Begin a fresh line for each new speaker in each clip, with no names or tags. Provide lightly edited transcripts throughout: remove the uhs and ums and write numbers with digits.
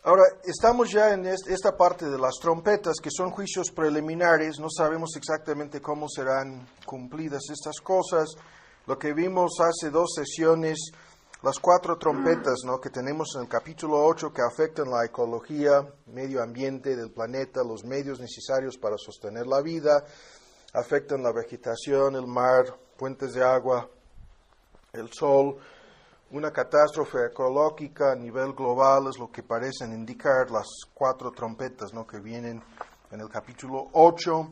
Ahora, estamos ya en esta parte de las trompetas, que son juicios preliminares. No sabemos exactamente cómo serán cumplidas estas cosas. Lo que vimos hace 2 sesiones, las 4 trompetas, ¿no?, que tenemos en el capítulo 8, que afectan la ecología, medio ambiente del planeta, los medios necesarios para sostener la vida, afectan la vegetación, el mar, fuentes de agua, el sol. Una catástrofe ecológica a nivel global es lo que parecen indicar las 4 trompetas, ¿no?, que vienen en el capítulo 8.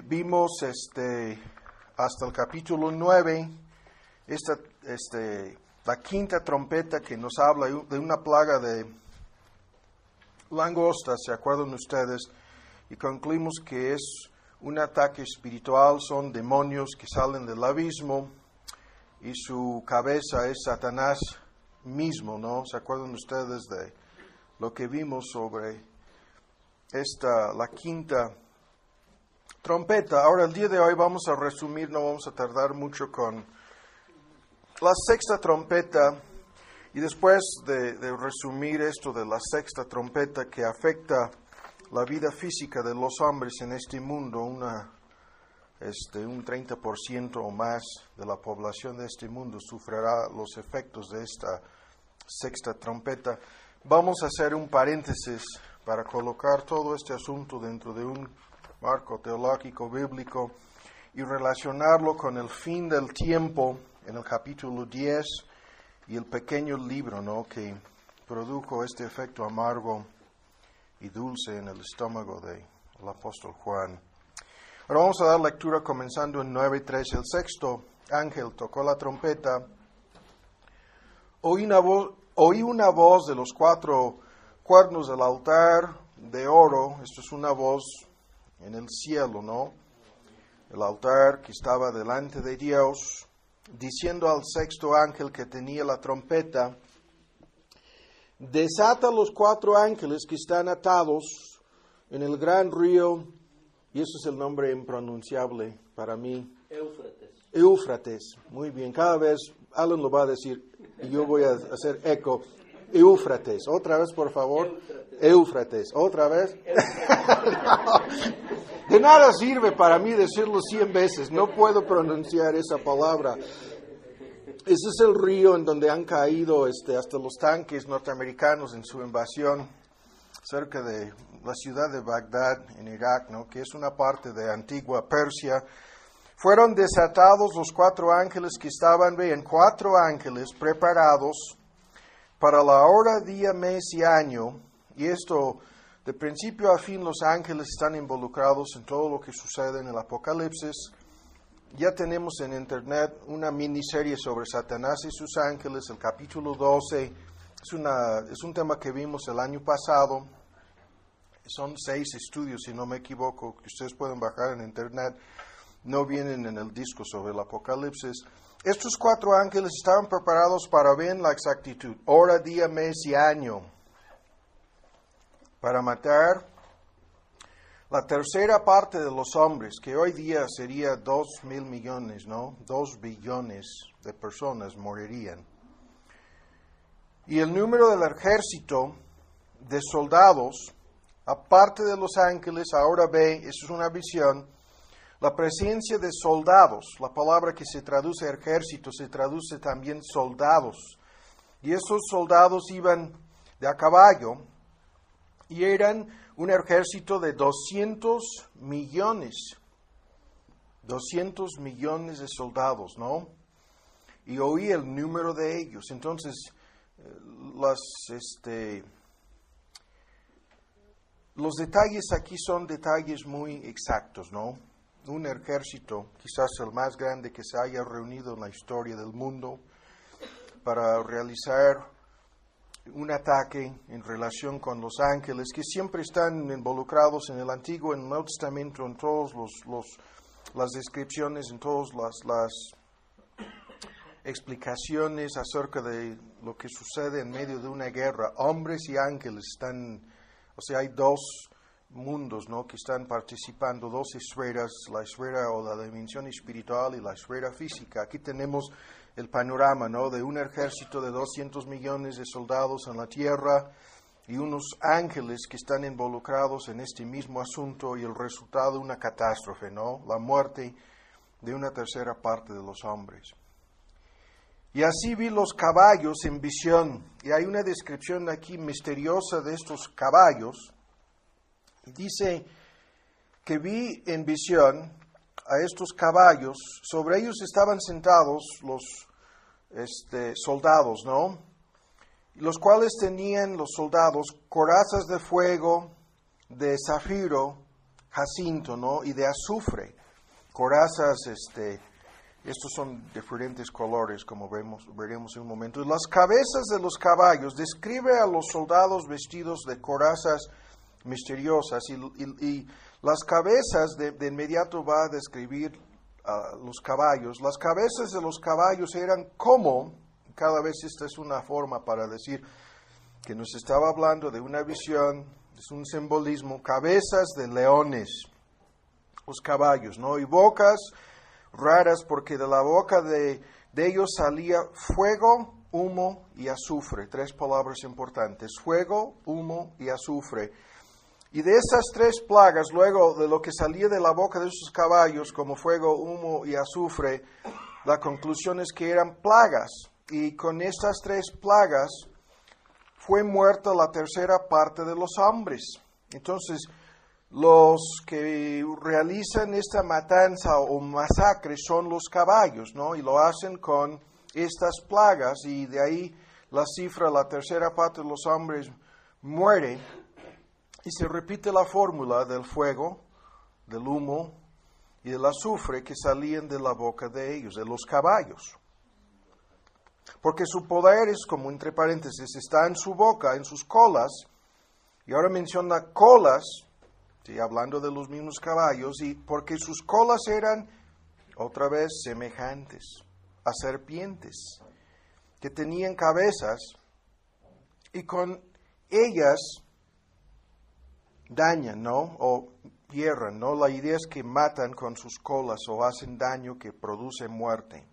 Vimos hasta el capítulo 9, la 5ª trompeta, que nos habla de una plaga de langostas, ¿se acuerdan ustedes? Y concluimos que es un ataque espiritual, son demonios que salen del abismo, y su cabeza es Satanás mismo, ¿no? ¿Se acuerdan ustedes de lo que vimos sobre la 5ª trompeta? Ahora, el día de hoy vamos a resumir, no vamos a tardar mucho, con la 6ª trompeta, y después de resumir esto de la 6ª trompeta, que afecta la vida física de los hombres en este mundo, un 30% o más de la población de este mundo sufrirá los efectos de esta 6ª trompeta. Vamos a hacer un paréntesis para colocar todo este asunto dentro de un marco teológico bíblico y relacionarlo con el fin del tiempo en el capítulo 10 y el pequeño libro, ¿no?, que produjo este efecto amargo y dulce en el estómago del apóstol Juan. Ahora vamos a dar lectura comenzando en 9:3. El 6º ángel tocó la trompeta. Oí una voz de los 4 cuernos del altar de oro. Esto es una voz en el cielo, ¿no? El altar que estaba delante de Dios, diciendo al 6º ángel que tenía la trompeta: desata los 4 ángeles que están atados en el gran río. Y eso es el nombre impronunciable para mí. Éufrates. Muy bien. Cada vez Alan lo va a decir y yo voy a hacer eco. Éufrates. Otra vez, por favor. Éufrates. Otra vez. No. De nada sirve para mí decirlo 100 veces. No puedo pronunciar esa palabra. Ese es el río en donde han caído hasta los tanques norteamericanos en su invasión cerca de la ciudad de Bagdad, en Irak, ¿no?, que es una parte de antigua Persia. Fueron desatados los 4 ángeles que estaban, vean, 4 ángeles preparados para la hora, día, mes y año. Y esto, de principio a fin, los ángeles están involucrados en todo lo que sucede en el Apocalipsis. Ya tenemos en internet una miniserie sobre Satanás y sus ángeles, el capítulo 12. Es un tema que vimos el año pasado. Son 6 estudios, si no me equivoco, que ustedes pueden bajar en internet. No vienen en el disco sobre el Apocalipsis. Estos 4 ángeles estaban preparados para ver la exactitud, hora, día, mes y año, para matar la tercera parte de los hombres, que hoy día sería 2,000 millones, ¿no? 2 billones de personas morirían. Y el número del ejército de soldados, aparte de los ángeles, ahora ve, eso es una visión, la presencia de soldados. La palabra que se traduce ejército se traduce también soldados. Y esos soldados iban de a caballo y eran un ejército de 200 millones. 200 millones de soldados, ¿no? Y oí el número de ellos. Entonces, los detalles aquí son detalles muy exactos, ¿no? Un ejército, quizás el más grande que se haya reunido en la historia del mundo, para realizar un ataque en relación con los ángeles, que siempre están involucrados en el Antiguo y en el Nuevo Testamento, en todas las descripciones, en todas las explicaciones acerca de lo que sucede en medio de una guerra. Hombres y ángeles están, o sea, hay 2 mundos, ¿no?, que están participando, 2 esferas, la esfera o la dimensión espiritual y la esfera física. Aquí tenemos el panorama, ¿no?, de un ejército de 200 millones de soldados en la tierra, y unos ángeles que están involucrados en este mismo asunto y el resultado de una catástrofe, ¿no? La muerte de una tercera parte de los hombres. Y así vi los caballos en visión, y hay una descripción aquí misteriosa de estos caballos. Dice que vi en visión a estos caballos, sobre ellos estaban sentados los soldados, ¿no? Los cuales tenían los soldados corazas de fuego, de zafiro, jacinto, ¿no? Y de azufre. Corazas, estos son diferentes colores, como veremos en un momento. Y las cabezas de los caballos describe a los soldados vestidos de corazas misteriosas, y las cabezas de inmediato va a describir a los caballos. Las cabezas de los caballos eran como, cada vez esta es una forma para decir que nos estaba hablando de una visión, es un simbolismo, cabezas de leones, los caballos, ¿no? Y bocas raras, porque de la boca de ellos salía fuego, humo y azufre. Tres palabras importantes: fuego, humo y azufre. Y de esas tres plagas, luego de lo que salía de la boca de esos caballos, como fuego, humo y azufre, la conclusión es que eran plagas. Y con estas tres plagas fue muerta la tercera parte de los hombres. Entonces, los que realizan esta matanza o masacre son los caballos, ¿no? Y lo hacen con estas plagas, y de ahí la cifra, la tercera parte de los hombres muere. Y se repite la fórmula del fuego, del humo y del azufre que salían de la boca de ellos, de los caballos. Porque su poder es, como entre paréntesis, está en su boca, en sus colas. Y ahora menciona colas, ¿sí? Hablando de los mismos caballos, y porque sus colas eran, otra vez, semejantes a serpientes, que tenían cabezas, y con ellas dañan, ¿no? O hierran, ¿no? La idea es que matan con sus colas o hacen daño que produce muerte.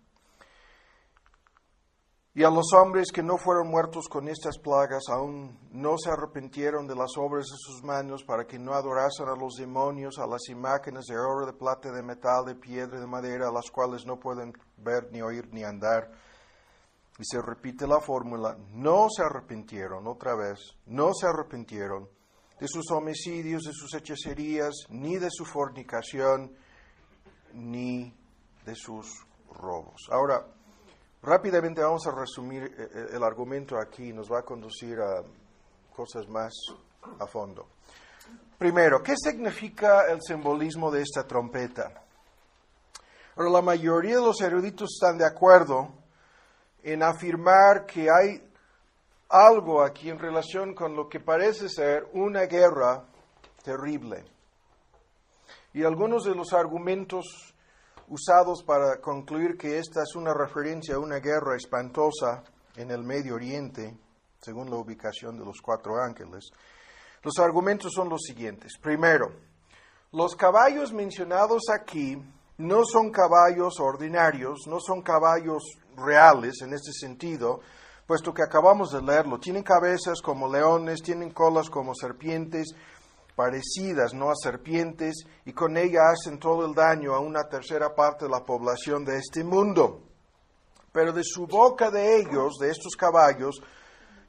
Y a los hombres que no fueron muertos con estas plagas aún no se arrepintieron de las obras de sus manos, para que no adorasen a los demonios, a las imágenes de oro, de plata, de metal, de piedra, de madera, a las cuales no pueden ver, ni oír, ni andar. Y se repite la fórmula: no se arrepintieron, otra vez, no se arrepintieron de sus homicidios, de sus hechicerías, ni de su fornicación, ni de sus robos. Ahora, rápidamente vamos a resumir el argumento aquí, nos va a conducir a cosas más a fondo. Primero, ¿qué significa el simbolismo de esta trompeta? Ahora, la mayoría de los eruditos están de acuerdo en afirmar que hay algo aquí en relación con lo que parece ser una guerra terrible. Y algunos de los argumentos usados para concluir que esta es una referencia a una guerra espantosa en el Medio Oriente, según la ubicación de los 4 ángeles, los argumentos son los siguientes. Primero, los caballos mencionados aquí no son caballos ordinarios, no son caballos reales en este sentido, puesto que acabamos de leerlo. Tienen cabezas como leones, tienen colas como serpientes, parecidas, ¿no?, a serpientes, y con ella hacen todo el daño a una tercera parte de la población de este mundo. Pero de su boca de ellos, de estos caballos,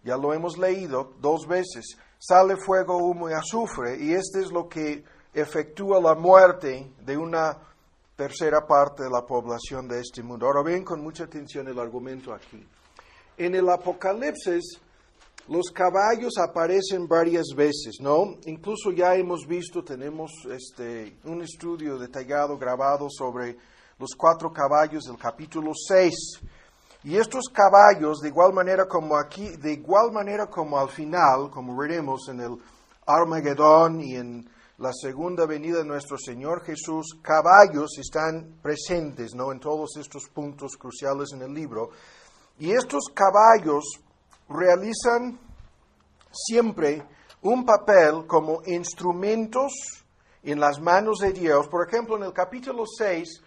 ya lo hemos leído 2 veces, sale fuego, humo y azufre, y este es lo que efectúa la muerte de una tercera parte de la población de este mundo. Ahora ven con mucha atención el argumento aquí. En el Apocalipsis, los caballos aparecen varias veces, ¿no? Incluso ya hemos visto, tenemos un estudio detallado, grabado sobre los 4 caballos del capítulo 6. Y estos caballos, de igual manera como aquí, de igual manera como al final, como veremos en el Armagedón y en la segunda venida de nuestro Señor Jesús, caballos están presentes, ¿no?, en todos estos puntos cruciales en el libro. Y estos caballos realizan siempre un papel como instrumentos en las manos de Dios. Por ejemplo, en el capítulo 6,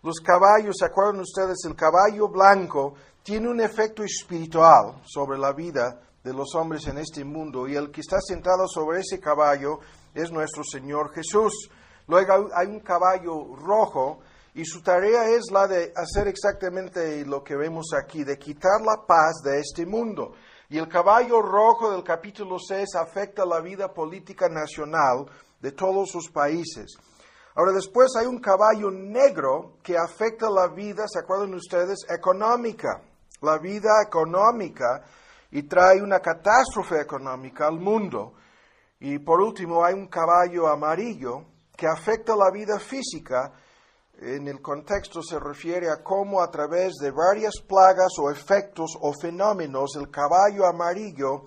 los caballos, ¿se acuerdan ustedes? El caballo blanco tiene un efecto espiritual sobre la vida de los hombres en este mundo, y el que está sentado sobre ese caballo es nuestro Señor Jesús. Luego hay un caballo rojo, y su tarea es la de hacer exactamente lo que vemos aquí, de quitar la paz de este mundo. Y el caballo rojo del capítulo 6 afecta la vida política nacional de todos sus países. Ahora después hay un caballo negro que afecta la vida, ¿se acuerdan ustedes? Económica. La vida económica, y trae una catástrofe económica al mundo. Y por último hay un caballo amarillo que afecta la vida física. En el contexto se refiere a cómo a través de varias plagas o efectos o fenómenos el caballo amarillo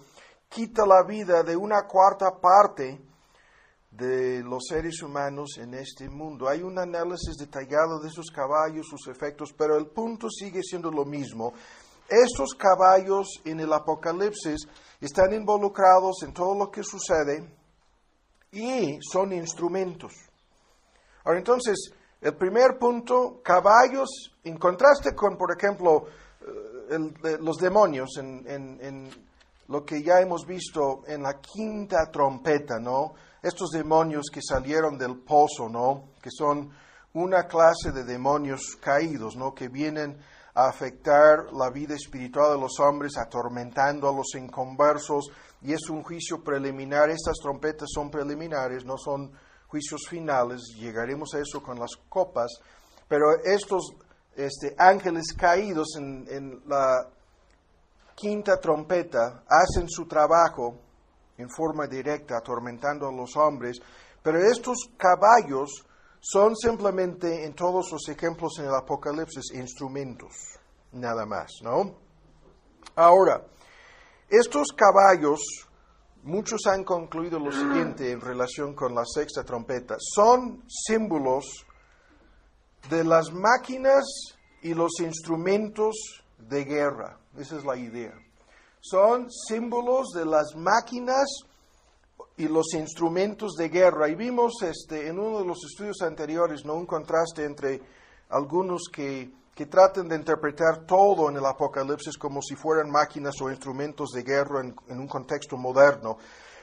quita la vida de una cuarta parte de los seres humanos en este mundo. Hay un análisis detallado de esos caballos, sus efectos, pero el punto sigue siendo lo mismo. Estos caballos en el Apocalipsis están involucrados en todo lo que sucede y son instrumentos. Ahora entonces, el primer punto, caballos, en contraste con, por ejemplo, los demonios, en lo que ya hemos visto en la quinta trompeta, ¿no? Estos demonios que salieron del pozo, ¿no? Que son una clase de demonios caídos, ¿no? Que vienen a afectar la vida espiritual de los hombres, atormentando a los inconversos, y es un juicio preliminar. Estas trompetas son preliminares, no son juicios finales, llegaremos a eso con las copas, pero estos ángeles caídos en la quinta trompeta hacen su trabajo en forma directa, atormentando a los hombres, pero estos caballos son simplemente, en todos los ejemplos en el Apocalipsis, instrumentos, nada más, ¿no? Ahora, estos caballos, muchos han concluido lo siguiente en relación con la sexta trompeta, son símbolos de las máquinas y los instrumentos de guerra. Esa es la idea. Son símbolos de las máquinas y los instrumentos de guerra. Y vimos en uno de los estudios anteriores, ¿no? Un contraste entre algunos que tratan de interpretar todo en el Apocalipsis como si fueran máquinas o instrumentos de guerra en un contexto moderno.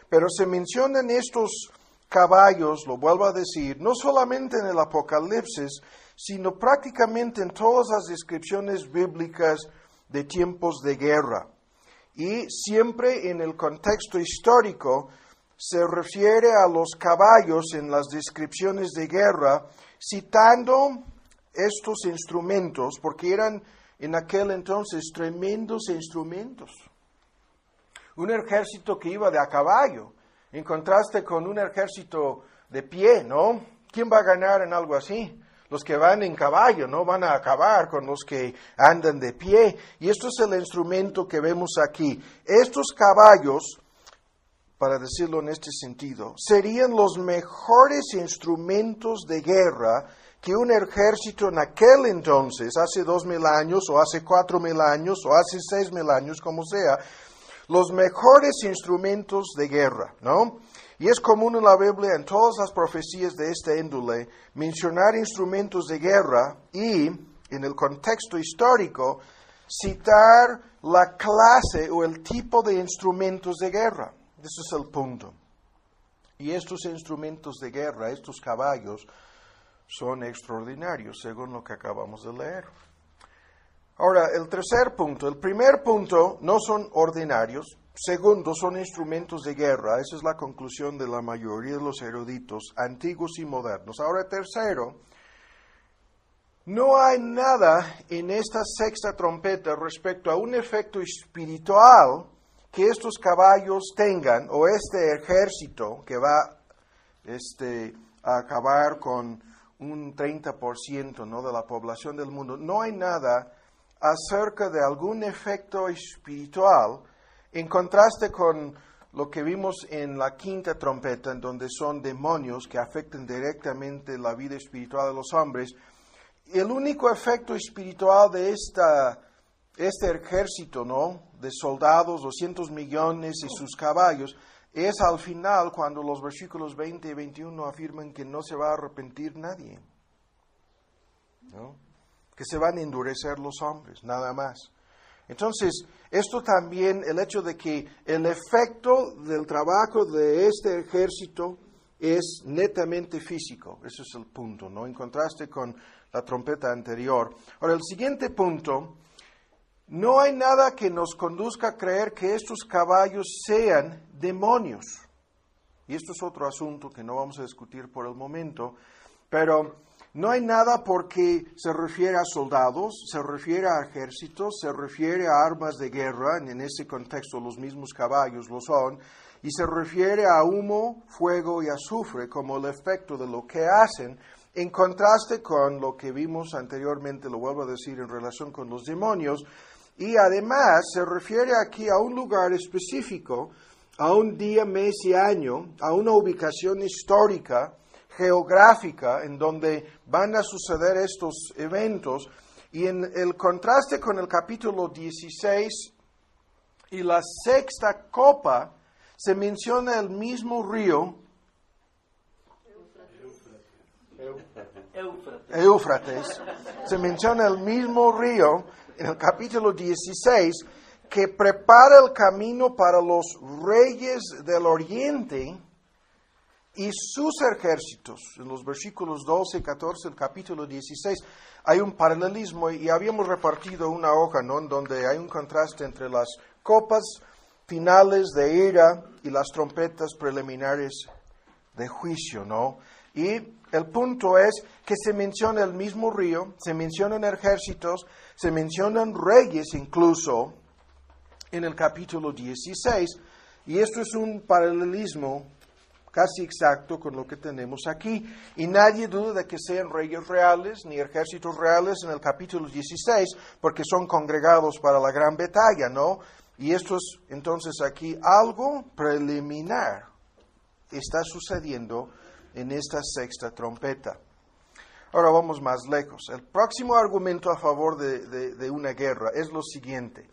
Pero se mencionan estos caballos, lo vuelvo a decir, no solamente en el Apocalipsis, sino prácticamente en todas las descripciones bíblicas de tiempos de guerra. Y siempre en el contexto histórico se refiere a los caballos en las descripciones de guerra, citando estos instrumentos, porque eran en aquel entonces tremendos instrumentos. Un ejército que iba de a caballo, en contraste con un ejército de pie, ¿no? ¿Quién va a ganar en algo así? Los que van en caballo, ¿no? Van a acabar con los que andan de pie. Y esto es el instrumento que vemos aquí. Estos caballos, para decirlo en este sentido, serían los mejores instrumentos de guerra que un ejército en aquel entonces, hace 2000 años, o hace 4000 años, o hace 6000 años, como sea, los mejores instrumentos de guerra, ¿no? Y es común en la Biblia, en todas las profecías de esta índole, mencionar instrumentos de guerra y, en el contexto histórico, citar la clase o el tipo de instrumentos de guerra. Ese es el punto. Y estos instrumentos de guerra, estos caballos, son extraordinarios, según lo que acabamos de leer. Ahora, el tercer punto. El primer punto, no son ordinarios. Segundo, son instrumentos de guerra. Esa es la conclusión de la mayoría de los eruditos, antiguos y modernos. Ahora, tercero, no hay nada en esta sexta trompeta respecto a un efecto espiritual que estos caballos tengan, o este ejército que va a acabar con un 30%, ¿no? de la población del mundo. No hay nada acerca de algún efecto espiritual, en contraste con lo que vimos en la quinta trompeta, en donde son demonios que afectan directamente la vida espiritual de los hombres. El único efecto espiritual de este ejército, ¿no? de soldados, 200 millones y sus caballos, es al final cuando los versículos 20 y 21 afirman que no se va a arrepentir nadie, ¿no? Que se van a endurecer los hombres, nada más. Entonces, esto también, el hecho de que el efecto del trabajo de este ejército es netamente físico. Ese es el punto, ¿no? En contraste con la trompeta anterior. Ahora, el siguiente punto, no hay nada que nos conduzca a creer que estos caballos sean demonios. Y esto es otro asunto que no vamos a discutir por el momento, pero no hay nada porque se refiere a soldados, se refiere a ejércitos, se refiere a armas de guerra, en ese contexto los mismos caballos lo son, y se refiere a humo, fuego y azufre como el efecto de lo que hacen, en contraste con lo que vimos anteriormente, lo vuelvo a decir, en relación con los demonios, y además se refiere aquí a un lugar específico, a un día, mes y año, a una ubicación histórica, geográfica, en donde van a suceder estos eventos, y en el contraste con el capítulo 16 y la sexta copa, se menciona el mismo río, Éufrates, se menciona el mismo río en el capítulo 16, que prepara el camino para los reyes del oriente y sus ejércitos. En los versículos 12 y 14 del capítulo 16 hay un paralelismo y habíamos repartido una hoja, ¿no?, en donde hay un contraste entre las copas finales de ira y las trompetas preliminares de juicio, ¿no? Y el punto es que se menciona el mismo río, se mencionan ejércitos, se mencionan reyes incluso en el capítulo 16, y esto es un paralelismo casi exacto con lo que tenemos aquí. Y nadie duda de que sean reyes reales ni ejércitos reales en el capítulo 16, porque son congregados para la gran batalla, ¿no? Y esto es entonces aquí algo preliminar. Está sucediendo en esta sexta trompeta. Ahora vamos más lejos. El próximo argumento a favor de una guerra es lo siguiente.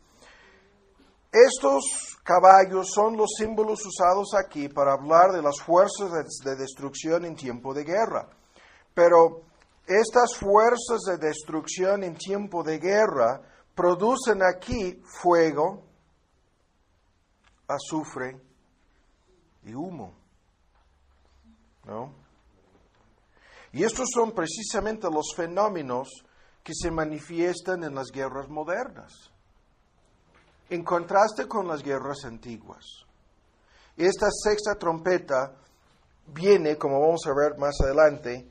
Estos caballos son los símbolos usados aquí para hablar de las fuerzas de destrucción en tiempo de guerra. Pero estas fuerzas de destrucción en tiempo de guerra producen aquí fuego, azufre y humo, ¿no? Y estos son precisamente los fenómenos que se manifiestan en las guerras modernas, en contraste con las guerras antiguas. Esta sexta trompeta viene, como vamos a ver más adelante,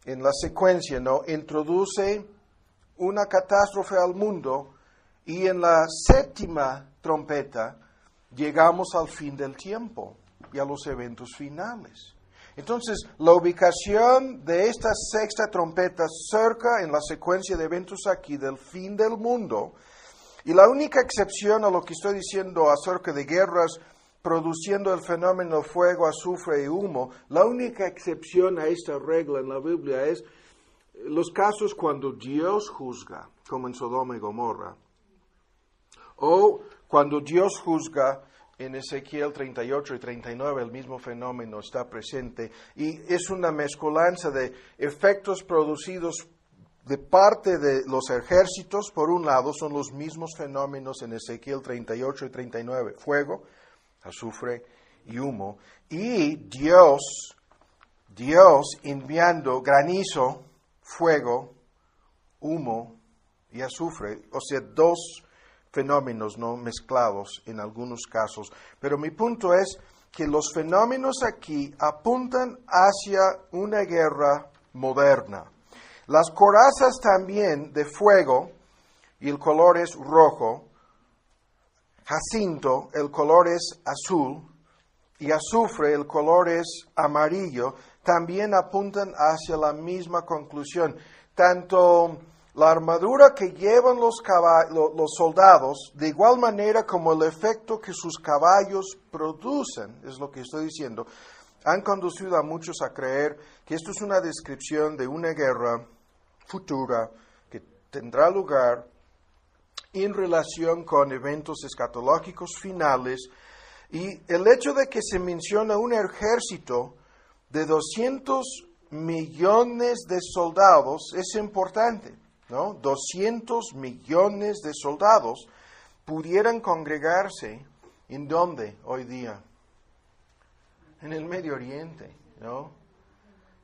en la secuencia, ¿no? Introduce una catástrofe al mundo, y en la séptima trompeta llegamos al fin del tiempo y a los eventos finales. Entonces, la ubicación de esta sexta trompeta cerca en la secuencia de eventos aquí del fin del mundo, y la única excepción a lo que estoy diciendo acerca de guerras produciendo el fenómeno fuego, azufre y humo, la única excepción a esta regla en la Biblia es los casos cuando Dios juzga, como en Sodoma y Gomorra, o cuando Dios juzga en Ezequiel 38 y 39, el mismo fenómeno está presente, y es una mezcolanza de efectos producidos de parte de los ejércitos. Por un lado, son los mismos fenómenos en Ezequiel 38 y 39, fuego, azufre y humo, y Dios enviando granizo, fuego, humo y azufre, o sea, dos fenómenos no mezclados en algunos casos. Pero mi punto es que los fenómenos aquí apuntan hacia una guerra moderna. Las corazas también de fuego, y el color es rojo, jacinto, el color es azul, y azufre, el color es amarillo, también apuntan hacia la misma conclusión. Tanto la armadura que llevan los soldados, de igual manera como el efecto que sus caballos producen, es lo que estoy diciendo, han conducido a muchos a creer que esto es una descripción de una guerra futura que tendrá lugar en relación con eventos escatológicos finales. Y el hecho de que se menciona un ejército de 200 millones de soldados es importante, ¿no? 200 millones de soldados. pudieran congregarse, ¿en dónde hoy día? En el Medio Oriente, ¿no?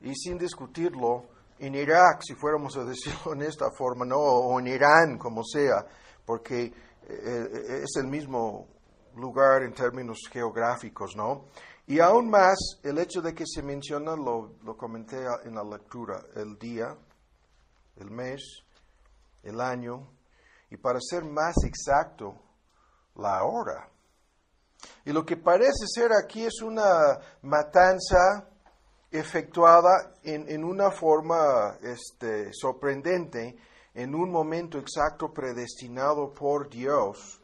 Y sin discutirlo, en Irak, si fuéramos a decirlo en esta forma, ¿no? O en Irán, como sea, porque es el mismo lugar en términos geográficos, ¿no? Y aún más, el hecho de que se menciona, lo comenté en la lectura, el día, el mes, el año, y para ser más exacto, la hora. Y lo que parece ser aquí es una matanza efectuada en una forma sorprendente, en un momento exacto predestinado por Dios,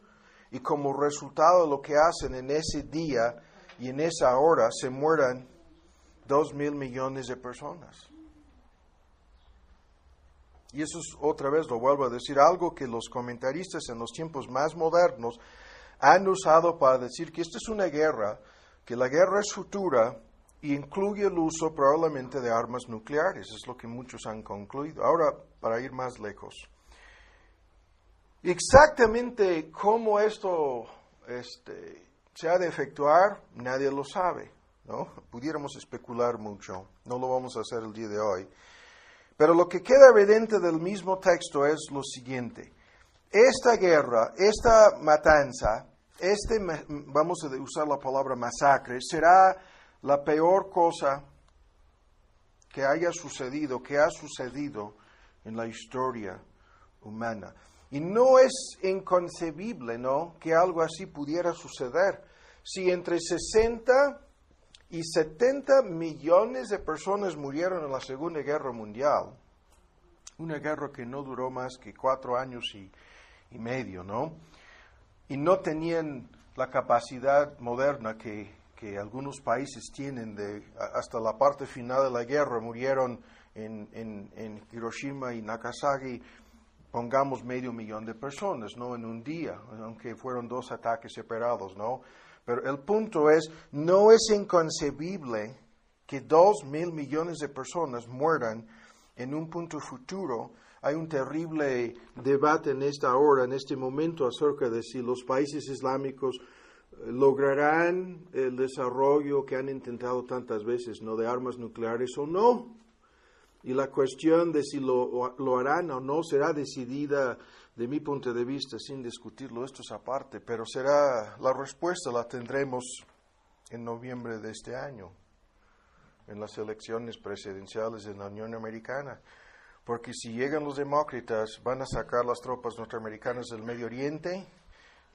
y como resultado de lo que hacen en ese día y en esa hora se mueran 2,000 millones de personas. Y eso es, otra vez lo vuelvo a decir, algo que los comentaristas en los tiempos más modernos han usado para decir que esta es una guerra, que la guerra es futura y incluye el uso probablemente de armas nucleares. Es lo que muchos han concluido. Ahora, para ir más lejos, exactamente cómo esto se ha de efectuar, nadie lo sabe, ¿no? Pudiéramos especular mucho, no lo vamos a hacer el día de hoy. Pero lo que queda evidente del mismo texto es lo siguiente. Esta guerra, esta matanza, vamos a usar la palabra masacre, será la peor cosa que haya sucedido, que ha sucedido en la historia humana. Y no es inconcebible, ¿no?, que algo así pudiera suceder. Si entre 60 y 70 millones de personas murieron en la Segunda Guerra Mundial, una guerra que no duró más que 4 años y medio, ¿no? Y no tenían la capacidad moderna que algunos países tienen hasta la parte final de la guerra, murieron en Hiroshima y Nagasaki, pongamos 500,000 de personas, ¿no?, en un día, aunque fueron 2 ataques separados, ¿no? Pero el punto es, no es inconcebible que 2,000 millones de personas mueran en un punto futuro. Hay un terrible debate en esta hora, en este momento, acerca de si los países islámicos lograrán el desarrollo que han intentado tantas veces, ¿no?, de armas nucleares o no. Y la cuestión de si lo harán o no será decidida, de mi punto de vista, sin discutirlo, esto es aparte, pero la respuesta la tendremos en noviembre de este año, en las elecciones presidenciales de la Unión Americana. Porque si llegan los demócratas, van a sacar las tropas norteamericanas del Medio Oriente,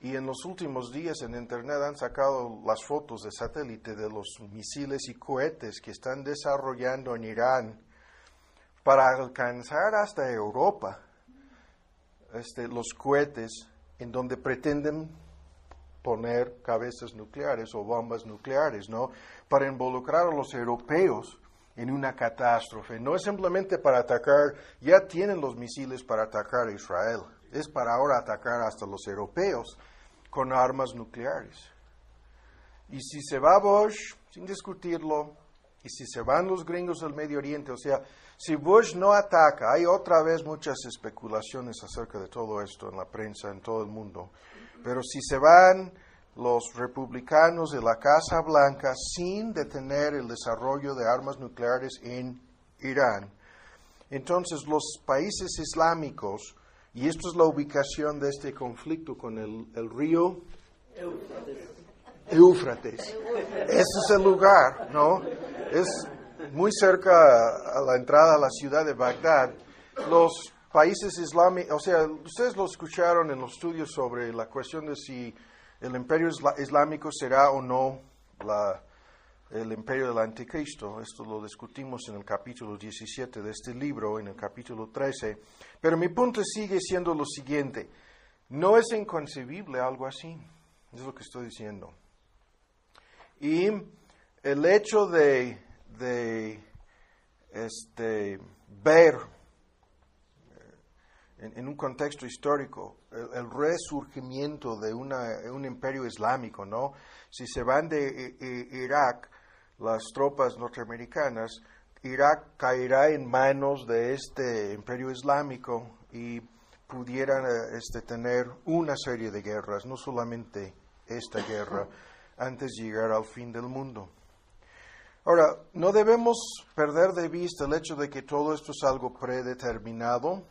y en los últimos días en Internet han sacado las fotos de satélite de los misiles y cohetes que están desarrollando en Irán para alcanzar hasta Europa, los cohetes en donde pretenden poner cabezas nucleares o bombas nucleares, ¿no?, para involucrar a los europeos en una catástrofe. No es simplemente para atacar, ya tienen los misiles para atacar a Israel, es para ahora atacar hasta los europeos con armas nucleares. Y si se va Bush, sin discutirlo, y si se van los gringos del Medio Oriente, o sea, si Bush no ataca, hay otra vez muchas especulaciones acerca de todo esto en la prensa, en todo el mundo, pero si se van los republicanos de la Casa Blanca sin detener el desarrollo de armas nucleares en Irán, entonces los países islámicos, y esto es la ubicación de este conflicto con el río Éufrates. Ese es el lugar, ¿no? Es muy cerca a la entrada a la ciudad de Bagdad. Los países islámicos, o sea, ustedes lo escucharon en los estudios sobre la cuestión de si el imperio islámico será o no el imperio del anticristo. Esto lo discutimos en el capítulo 17 de este libro, en el capítulo 13. Pero mi punto sigue siendo lo siguiente. No es inconcebible algo así. Es lo que estoy diciendo. Y el hecho de ver en un contexto histórico el resurgimiento de un imperio islámico, ¿no? Si se van de Irak las tropas norteamericanas, Irak caerá en manos de este imperio islámico y pudieran tener una serie de guerras, no solamente esta guerra, antes de llegar al fin del mundo. Ahora, no debemos perder de vista el hecho de que todo esto es algo predeterminado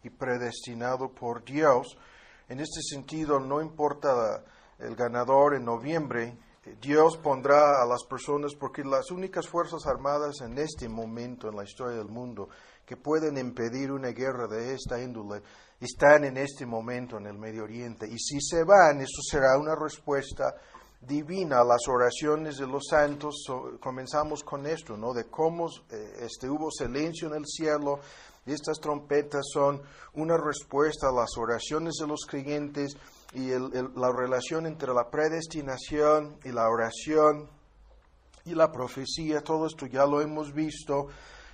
y predestinado por Dios. En este sentido, no importa el ganador en noviembre, Dios pondrá a las personas, porque las únicas fuerzas armadas en este momento en la historia del mundo que pueden impedir una guerra de esta índole están en este momento en el Medio Oriente. Y si se van, eso será una respuesta divina a las oraciones de los santos. Comenzamos con esto, ¿no? De cómo hubo silencio en el cielo. Estas trompetas son una respuesta a las oraciones de los creyentes y la relación entre la predestinación y la oración y la profecía. Todo esto ya lo hemos visto.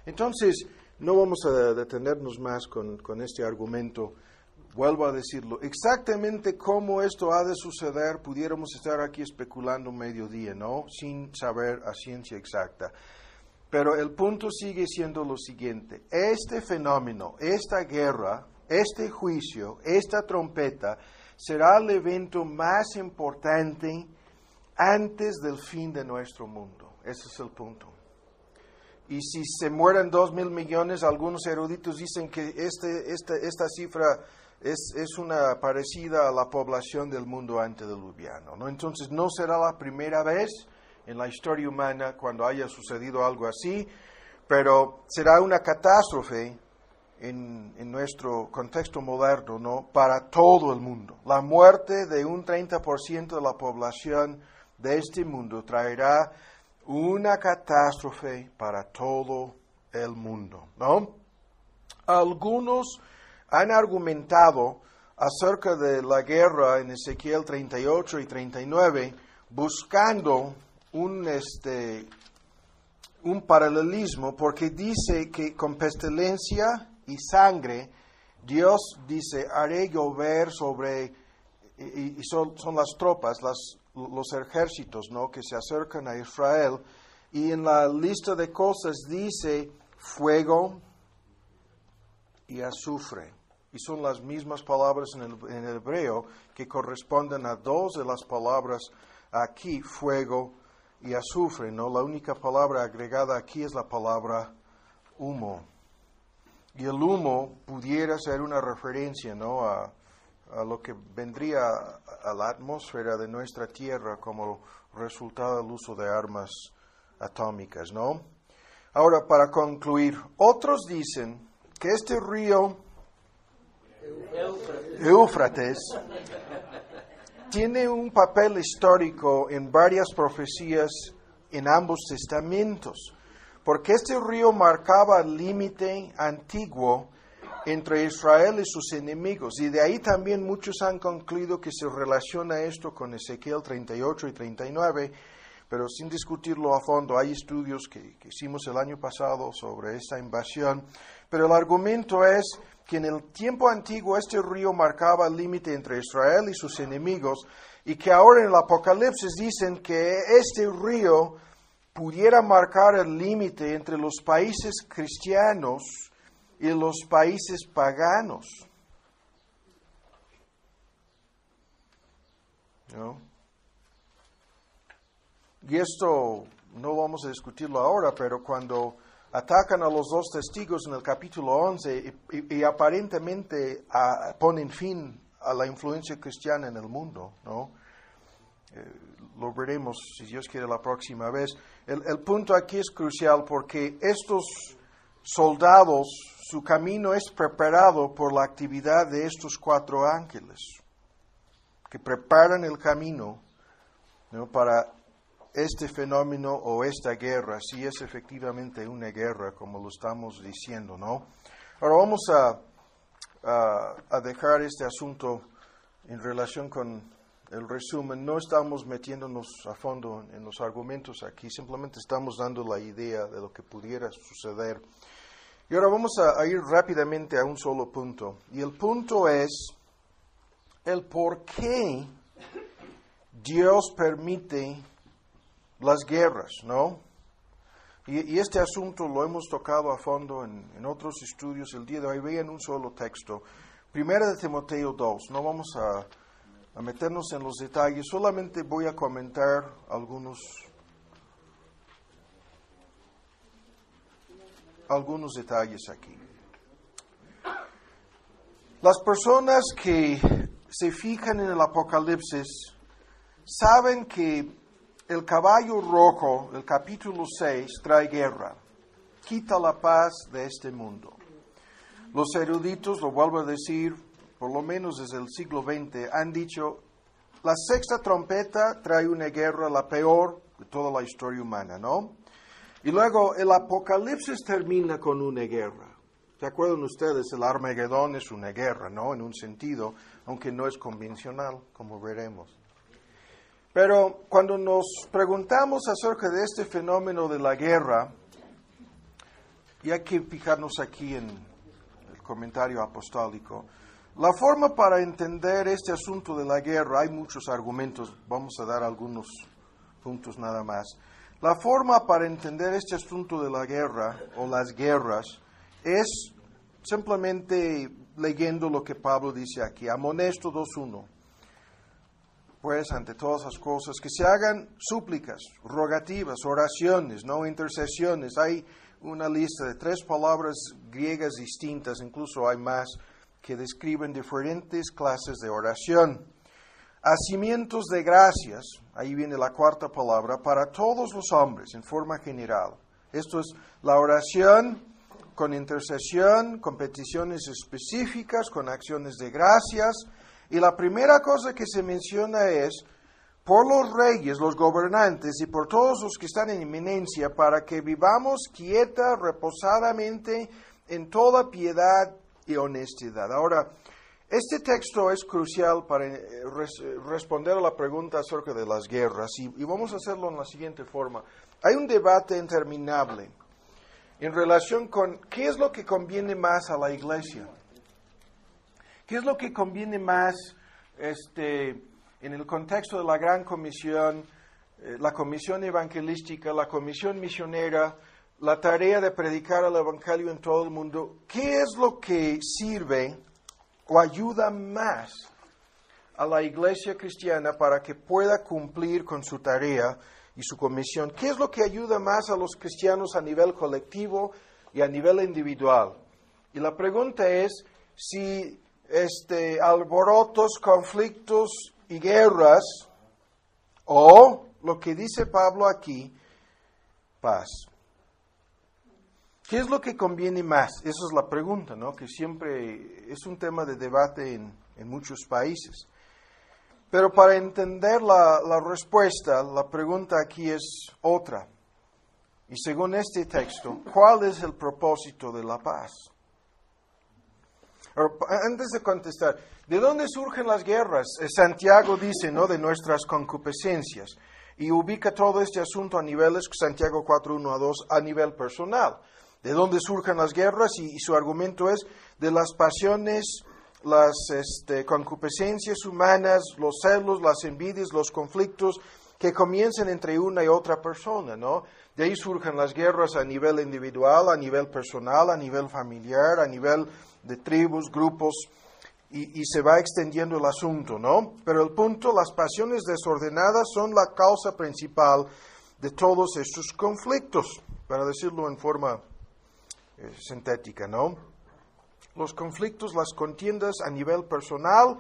Entonces, no vamos a detenernos más con este argumento. Vuelvo a decirlo, exactamente cómo esto ha de suceder, pudiéramos estar aquí especulando mediodía, ¿no? Sin saber a ciencia exacta. Pero el punto sigue siendo lo siguiente: este fenómeno, esta guerra, este juicio, esta trompeta, será el evento más importante antes del fin de nuestro mundo. Ese es el punto. Y si se mueren 2,000 millones, algunos eruditos dicen que esta cifra es una parecida a la población del mundo antediluviano, ¿no? Entonces no será la primera vez en la historia humana cuando haya sucedido algo así, pero será una catástrofe en nuestro contexto moderno, ¿no? Para todo el mundo. La muerte de un 30% de la población de este mundo traerá una catástrofe para todo el mundo, ¿no? Algunos han argumentado acerca de la guerra en Ezequiel 38 y 39, buscando un paralelismo, porque dice que con pestilencia y sangre, Dios dice, haré llover sobre, y son las tropas, los ejércitos, ¿no?, que se acercan a Israel, y en la lista de cosas dice fuego y azufre. Y son las mismas palabras en el hebreo que corresponden a dos de las palabras aquí, fuego y azufre, ¿no? La única palabra agregada aquí es la palabra humo. Y el humo pudiera ser una referencia, ¿no?, a lo que vendría a la atmósfera de nuestra Tierra como resultado del uso de armas atómicas, ¿no? Ahora, para concluir, otros dicen que este río Éufrates tiene un papel histórico en varias profecías en ambos testamentos, porque este río marcaba el límite antiguo entre Israel y sus enemigos, y de ahí también muchos han concluido que se relaciona esto con Ezequiel 38 y 39, pero sin discutirlo a fondo. Hay estudios que hicimos el año pasado sobre esta invasión, pero el argumento es que en el tiempo antiguo este río marcaba el límite entre Israel y sus enemigos, y que ahora en el Apocalipsis dicen que este río pudiera marcar el límite entre los países cristianos y los países paganos, ¿no? Y esto no vamos a discutirlo ahora, pero cuando atacan a los dos testigos en el capítulo 11 y aparentemente ponen fin a la influencia cristiana en el mundo, ¿no? Lo veremos, si Dios quiere, la próxima vez. El punto aquí es crucial porque estos soldados, su camino es preparado por la actividad de estos 4 ángeles, que preparan el camino, ¿no?, para este fenómeno o esta guerra, si es efectivamente una guerra, como lo estamos diciendo, ¿no? Ahora vamos a dejar este asunto en relación con el resumen. No estamos metiéndonos a fondo en los argumentos aquí, simplemente estamos dando la idea de lo que pudiera suceder. Y ahora vamos a ir rápidamente a un solo punto. Y el punto es el por qué Dios permite las guerras, ¿no? Y este asunto lo hemos tocado a fondo en otros estudios. El día de hoy vean un solo texto. Primera de Timoteo 2. No vamos a meternos en los detalles, solamente voy a comentar algunos detalles aquí. Las personas que se fijan en el Apocalipsis saben que el caballo rojo, el capítulo 6, trae guerra, quita la paz de este mundo. Los eruditos, lo vuelvo a decir, por lo menos desde el siglo XX, han dicho, la sexta trompeta trae una guerra, la peor de toda la historia humana, ¿no? Y luego el Apocalipsis termina con una guerra. ¿Se acuerdan ustedes? El Armagedón es una guerra, ¿no? En un sentido, aunque no es convencional, como veremos. Pero cuando nos preguntamos acerca de este fenómeno de la guerra, y hay que fijarnos aquí en el comentario apostólico, la forma para entender este asunto de la guerra, hay muchos argumentos, vamos a dar algunos puntos nada más. La forma para entender este asunto de la guerra o las guerras es simplemente leyendo lo que Pablo dice aquí. Amonesto 2:1. Pues ante todas las cosas que se hagan súplicas, rogativas, oraciones, no intercesiones. Hay una lista de 3 palabras griegas distintas, incluso hay más, que describen diferentes clases de oración. Hacimientos de gracias, ahí viene la 4ª palabra, para todos los hombres en forma general. Esto es la oración con intercesión, con peticiones específicas, con acciones de gracias. Y la primera cosa que se menciona es por los reyes, los gobernantes y por todos los que están en eminencia, para que vivamos quieta, reposadamente, en toda piedad y honestidad. Ahora, este texto es crucial para responder a la pregunta acerca de las guerras y vamos a hacerlo en la siguiente forma. Hay un debate interminable en relación con qué es lo que conviene más a la iglesia. ¿Qué es lo que conviene más en el contexto de la Gran Comisión, la Comisión Evangelística, la Comisión Misionera, la tarea de predicar el Evangelio en todo el mundo? ¿Qué es lo que sirve o ayuda más a la iglesia cristiana para que pueda cumplir con su tarea y su comisión? ¿Qué es lo que ayuda más a los cristianos a nivel colectivo y a nivel individual? Y la pregunta es si alborotos, conflictos y guerras, o lo que dice Pablo aquí, paz. ¿Qué es lo que conviene más? Esa es la pregunta, ¿no? Que siempre es un tema de debate en muchos países. Pero para entender la respuesta, la pregunta aquí es otra. Y según este texto, ¿cuál es el propósito de la paz? Antes de contestar, ¿de dónde surgen las guerras? Santiago dice, ¿no? De nuestras concupiscencias. Y ubica todo este asunto a niveles, Santiago 4:1-2, a nivel personal. ¿De dónde surgen las guerras? Y su argumento es de las pasiones, las concupiscencias humanas, los celos, las envidias, los conflictos que comienzan entre una y otra persona, ¿no? De ahí surgen las guerras a nivel individual, a nivel personal, a nivel familiar, a nivel de tribus, grupos, y se va extendiendo el asunto, ¿no? Pero el punto, las pasiones desordenadas son la causa principal de todos estos conflictos, para decirlo en forma sintética, ¿no? Los conflictos, las contiendas a nivel personal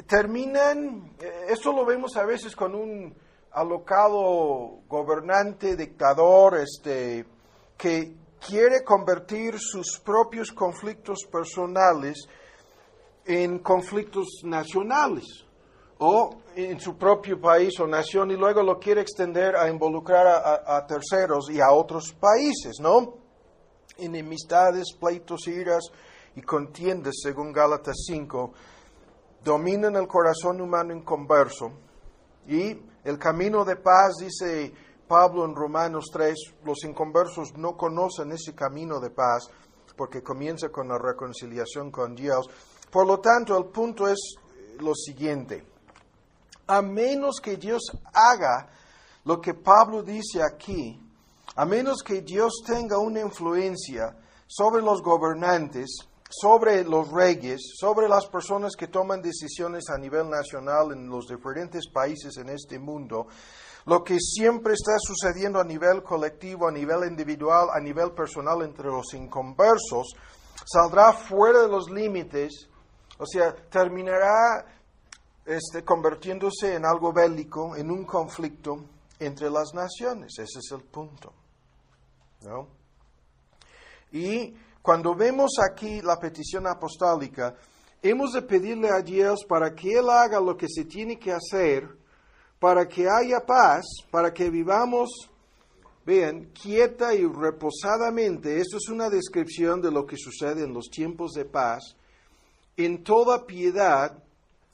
terminan, esto lo vemos a veces con un alocado gobernante, dictador, que quiere convertir sus propios conflictos personales en conflictos nacionales o en su propio país o nación y luego lo quiere extender a involucrar a terceros y a otros países, ¿no? Enemistades, pleitos, iras y contiendas, según Gálatas 5, dominan el corazón humano inconverso y el camino de paz, dice Pablo en Romanos 3, los inconversos no conocen ese camino de paz porque comienza con la reconciliación con Dios. Por lo tanto, el punto es lo siguiente. A menos que Dios haga lo que Pablo dice aquí, a menos que Dios tenga una influencia sobre los gobernantes, sobre los reyes, sobre las personas que toman decisiones a nivel nacional en los diferentes países en este mundo, lo que siempre está sucediendo a nivel colectivo, a nivel individual, a nivel personal entre los inconversos, saldrá fuera de los límites, o sea, terminará convirtiéndose en algo bélico, en un conflicto entre las naciones. Ese es el punto, ¿no? Y cuando vemos aquí la petición apostólica, hemos de pedirle a Dios para que Él haga lo que se tiene que hacer, para que haya paz, para que vivamos, vean, quieta y reposadamente. Esto es una descripción de lo que sucede en los tiempos de paz, en toda piedad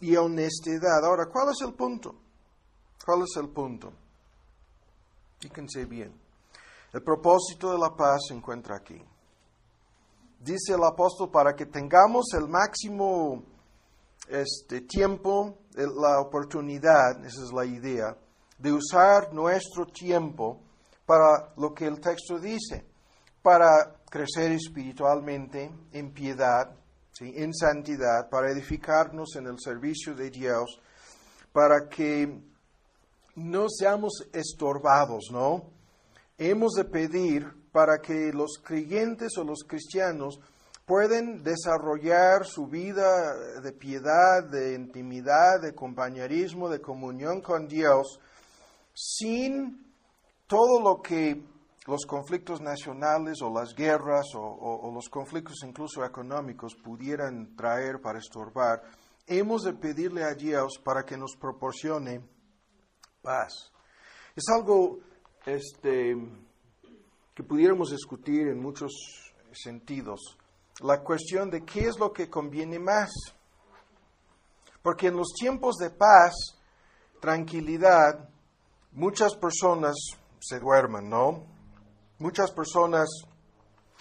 y honestidad. Ahora, ¿cuál es el punto? ¿Cuál es el punto? Fíjense bien. El propósito de la paz se encuentra aquí. Dice el apóstol, para que tengamos el máximo tiempo, la oportunidad, esa es la idea, de usar nuestro tiempo para lo que el texto dice, para crecer espiritualmente en piedad, ¿sí?, en santidad, para edificarnos en el servicio de Dios, para que no seamos estorbados, ¿no? Hemos de pedir para que los creyentes o los cristianos pueden desarrollar su vida de piedad, de intimidad, de compañerismo, de comunión con Dios, sin todo lo que los conflictos nacionales o las guerras o los conflictos incluso económicos pudieran traer para estorbar. Hemos de pedirle a Dios para que nos proporcione paz. Es algo que pudiéramos discutir en muchos sentidos. La cuestión de qué es lo que conviene más. Porque en los tiempos de paz, tranquilidad, muchas personas se duermen, ¿no? Muchas personas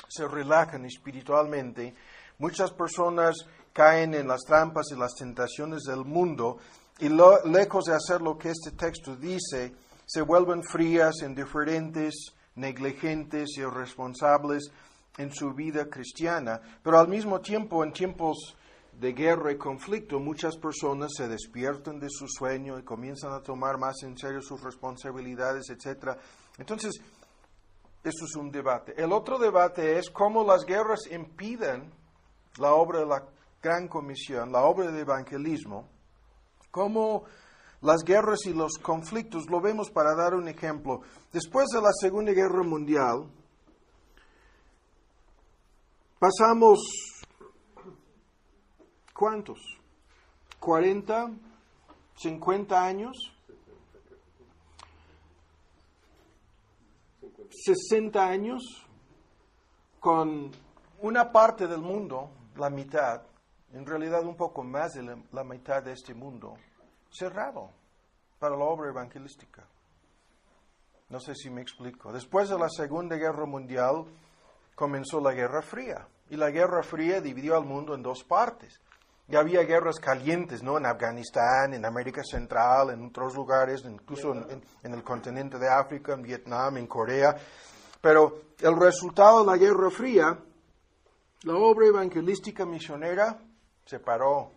se relajan espiritualmente. Muchas personas caen en las trampas y las tentaciones del mundo y lejos de hacer lo que este texto dice, se vuelven frías, indiferentes, negligentes, irresponsables en su vida cristiana. Pero al mismo tiempo, en tiempos de guerra y conflicto, muchas personas se despiertan de su sueño y comienzan a tomar más en serio sus responsabilidades, etc. Entonces, esto es un debate. El otro debate es cómo las guerras impiden la obra de la Gran Comisión, la obra de evangelismo, cómo las guerras y los conflictos, lo vemos para dar un ejemplo. Después de la Segunda Guerra Mundial, pasamos, ¿cuántos? ¿40? ¿50 años? 60 años con una parte del mundo, la mitad, en realidad un poco más de la mitad de este mundo, cerrado para la obra evangelística. No sé si me explico. Después de la Segunda Guerra Mundial comenzó la Guerra Fría. Y la Guerra Fría dividió al mundo en dos partes. Ya había guerras calientes, ¿no? En Afganistán, en América Central, en otros lugares, incluso en el continente de África, en Vietnam, en Corea. Pero el resultado de la Guerra Fría, la obra evangelística misionera se paró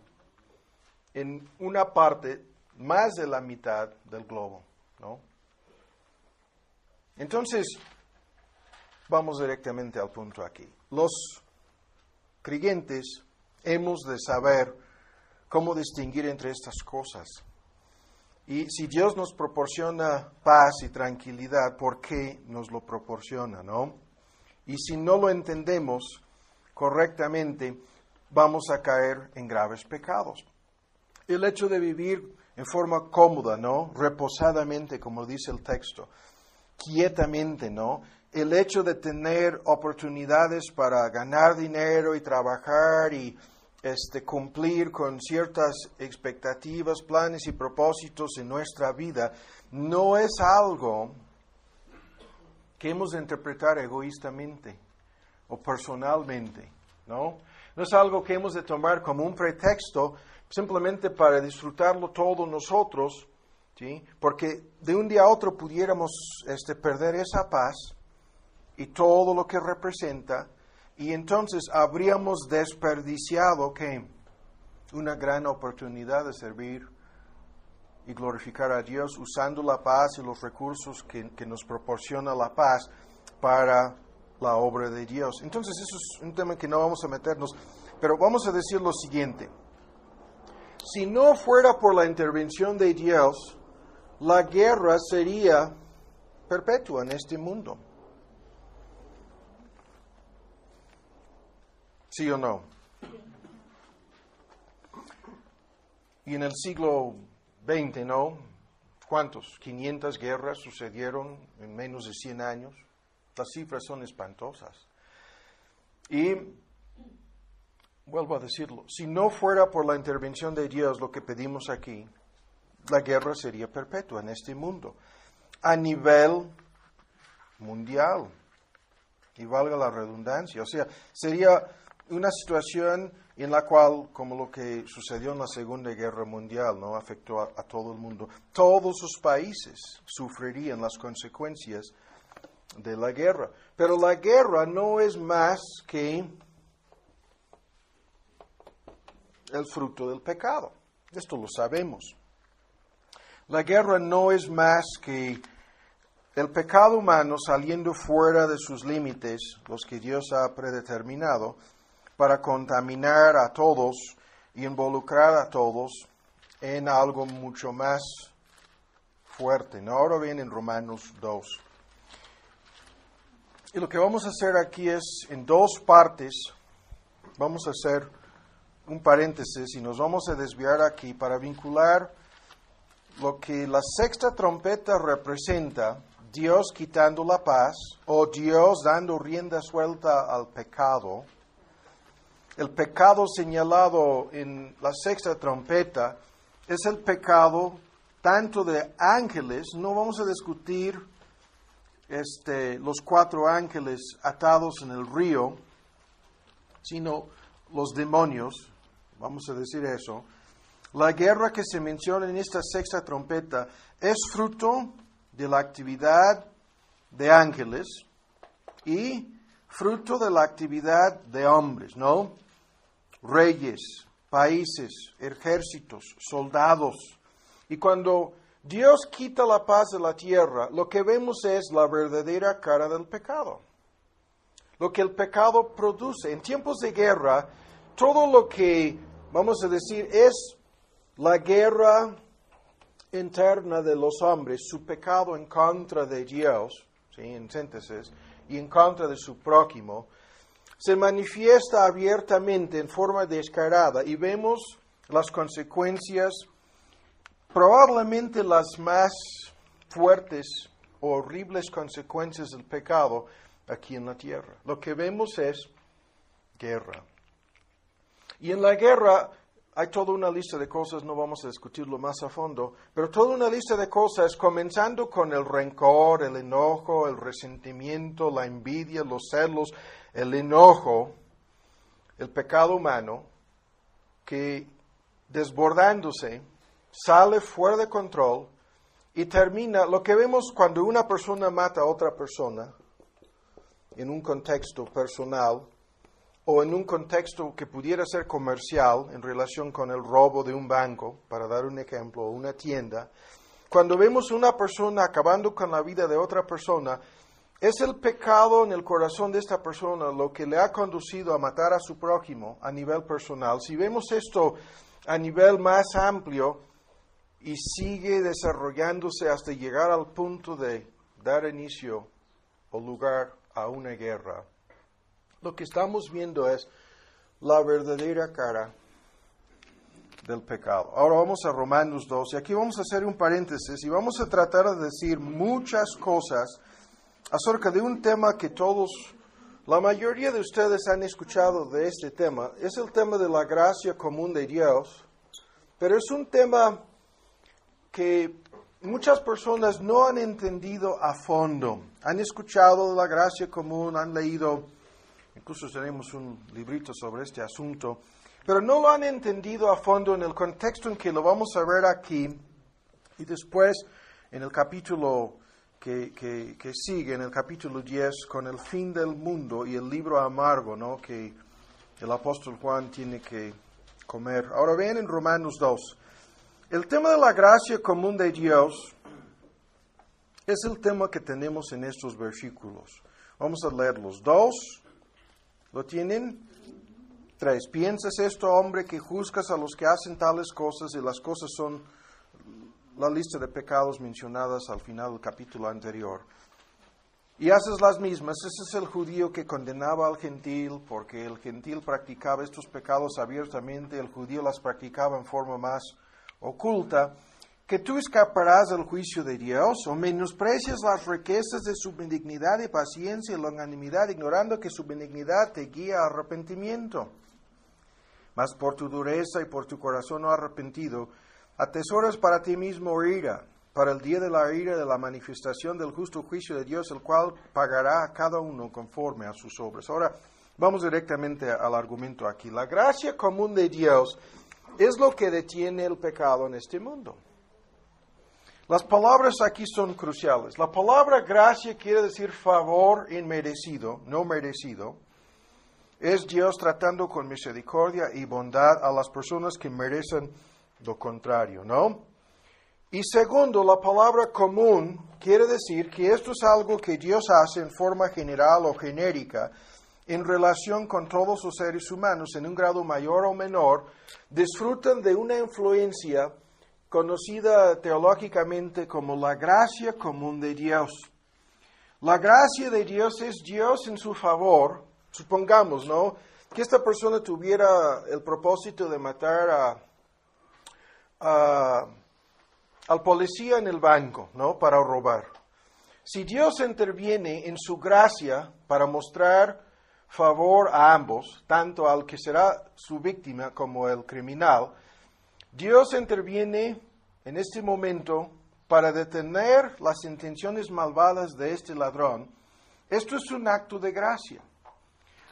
en una parte, más de la mitad del globo, ¿no? Entonces, vamos directamente al punto aquí. Los creyentes hemos de saber cómo distinguir entre estas cosas. Y si Dios nos proporciona paz y tranquilidad, ¿por qué nos lo proporciona, no? Y si no lo entendemos correctamente, vamos a caer en graves pecados. El hecho de vivir en forma cómoda, ¿no? Reposadamente, como dice el texto, quietamente, ¿no? El hecho de tener oportunidades para ganar dinero y trabajar y cumplir con ciertas expectativas, planes y propósitos en nuestra vida, no es algo que hemos de interpretar egoístamente o personalmente, ¿no? No es algo que hemos de tomar como un pretexto simplemente para disfrutarlo todos nosotros, ¿sí? Porque de un día a otro pudiéramos perder esa paz y todo lo que representa, Y entonces habríamos desperdiciado ¿qué? Una gran oportunidad de servir y glorificar a Dios usando la paz y los recursos que nos proporciona la paz para la obra de Dios. Entonces eso es un tema que no vamos a meternos, pero vamos a decir lo siguiente. Si no fuera por la intervención de Dios, la guerra sería perpetua en este mundo. ¿Sí o no? Y en el siglo XX, ¿no? ¿Cuántos? 500 guerras sucedieron en menos de 100 años. Las cifras son espantosas. Y vuelvo a decirlo, si no fuera por la intervención de Dios lo que pedimos aquí, la guerra sería perpetua en este mundo, a nivel mundial, y valga la redundancia. O sea, sería una situación en la cual, como lo que sucedió en la Segunda Guerra Mundial, ¿no? Afectó a todo el mundo. Todos los países sufrirían las consecuencias de la guerra. Pero la guerra no es más que el fruto del pecado. Esto lo sabemos. La guerra no es más que el pecado humano saliendo fuera de sus límites, los que Dios ha predeterminado, para contaminar a todos y involucrar a todos en algo mucho más fuerte, ¿no? Ahora bien, en Romanos 2. Y lo que vamos a hacer aquí es, en dos partes, vamos a hacer un paréntesis y nos vamos a desviar aquí para vincular lo que la sexta trompeta representa, Dios quitando la paz o Dios dando rienda suelta al pecado. El pecado señalado en la sexta trompeta es el pecado tanto de ángeles, no vamos a discutir los 4 ángeles atados en el río, sino los demonios, vamos a decir eso. La guerra que se menciona en esta sexta trompeta es fruto de la actividad de ángeles y fruto de la actividad de hombres, ¿no? Reyes, países, ejércitos, soldados. Y cuando Dios quita la paz de la tierra, lo que vemos es la verdadera cara del pecado. Lo que el pecado produce. En tiempos de guerra, todo lo que, vamos a decir, es la guerra interna de los hombres, su pecado en contra de Dios, ¿sí? En síntesis, y en contra de su prójimo, se manifiesta abiertamente en forma descarada y vemos las consecuencias, probablemente las más fuertes o horribles consecuencias del pecado aquí en la tierra. Lo que vemos es guerra. Y en la guerra hay toda una lista de cosas, no vamos a discutirlo más a fondo, pero toda una lista de cosas, comenzando con el rencor, el enojo, el resentimiento, la envidia, los celos, el enojo, el pecado humano, que desbordándose, sale fuera de control y termina, lo que vemos cuando una persona mata a otra persona, en un contexto personal, o en un contexto que pudiera ser comercial, en relación con el robo de un banco, para dar un ejemplo, o una tienda, cuando vemos una persona acabando con la vida de otra persona, es el pecado en el corazón de esta persona lo que le ha conducido a matar a su prójimo a nivel personal. Si vemos esto a nivel más amplio y sigue desarrollándose hasta llegar al punto de dar inicio o lugar a una guerra, lo que estamos viendo es la verdadera cara del pecado. Ahora vamos a Romanos 2 y aquí vamos a hacer un paréntesis y vamos a tratar de decir muchas cosas acerca de un tema que todos, la mayoría de ustedes han escuchado de este tema. Es el tema de la gracia común de Dios, pero es un tema que muchas personas no han entendido a fondo. Han escuchado de la gracia común, han leído, incluso tenemos un librito sobre este asunto, pero no lo han entendido a fondo en el contexto en que lo vamos a ver aquí y después en el capítulo que sigue en el capítulo 10 con el fin del mundo y el libro amargo, ¿no?, que el apóstol Juan tiene que comer. Ahora vean en Romanos 2. El tema de la gracia común de Dios es el tema que tenemos en estos versículos. Vamos a leerlos. 2, ¿lo tienen? 3. ¿Piensas esto, hombre, que juzgas a los que hacen tales cosas, y las cosas son la lista de pecados mencionadas al final del capítulo anterior, y haces las mismas? Ese es el judío que condenaba al gentil, porque el gentil practicaba estos pecados abiertamente, el judío las practicaba en forma más oculta. ¿Que tú escaparás del juicio de Dios, o menosprecias las riquezas de su benignidad y paciencia y longanimidad, ignorando que su benignidad te guía a arrepentimiento? Mas por tu dureza y por tu corazón no arrepentido, atesoras para ti mismo ira, para el día de la ira de la manifestación del justo juicio de Dios, el cual pagará a cada uno conforme a sus obras. Ahora, vamos directamente al argumento aquí. La gracia común de Dios es lo que detiene el pecado en este mundo. Las palabras aquí son cruciales. La palabra gracia quiere decir favor inmerecido, no merecido. Es Dios tratando con misericordia y bondad a las personas que merecen lo contrario, ¿no? Y segundo, la palabra común quiere decir que esto es algo que Dios hace en forma general o genérica en relación con todos los seres humanos, en un grado mayor o menor, disfrutan de una influencia conocida teológicamente como la gracia común de Dios. La gracia de Dios es Dios en su favor. Supongamos, ¿no?, que esta persona tuviera el propósito de matar al policía en el banco, ¿no?, para robar. Si Dios interviene en su gracia para mostrar favor a ambos, tanto al que será su víctima como el criminal, Dios interviene en este momento para detener las intenciones malvadas de este ladrón. Esto es un acto de gracia,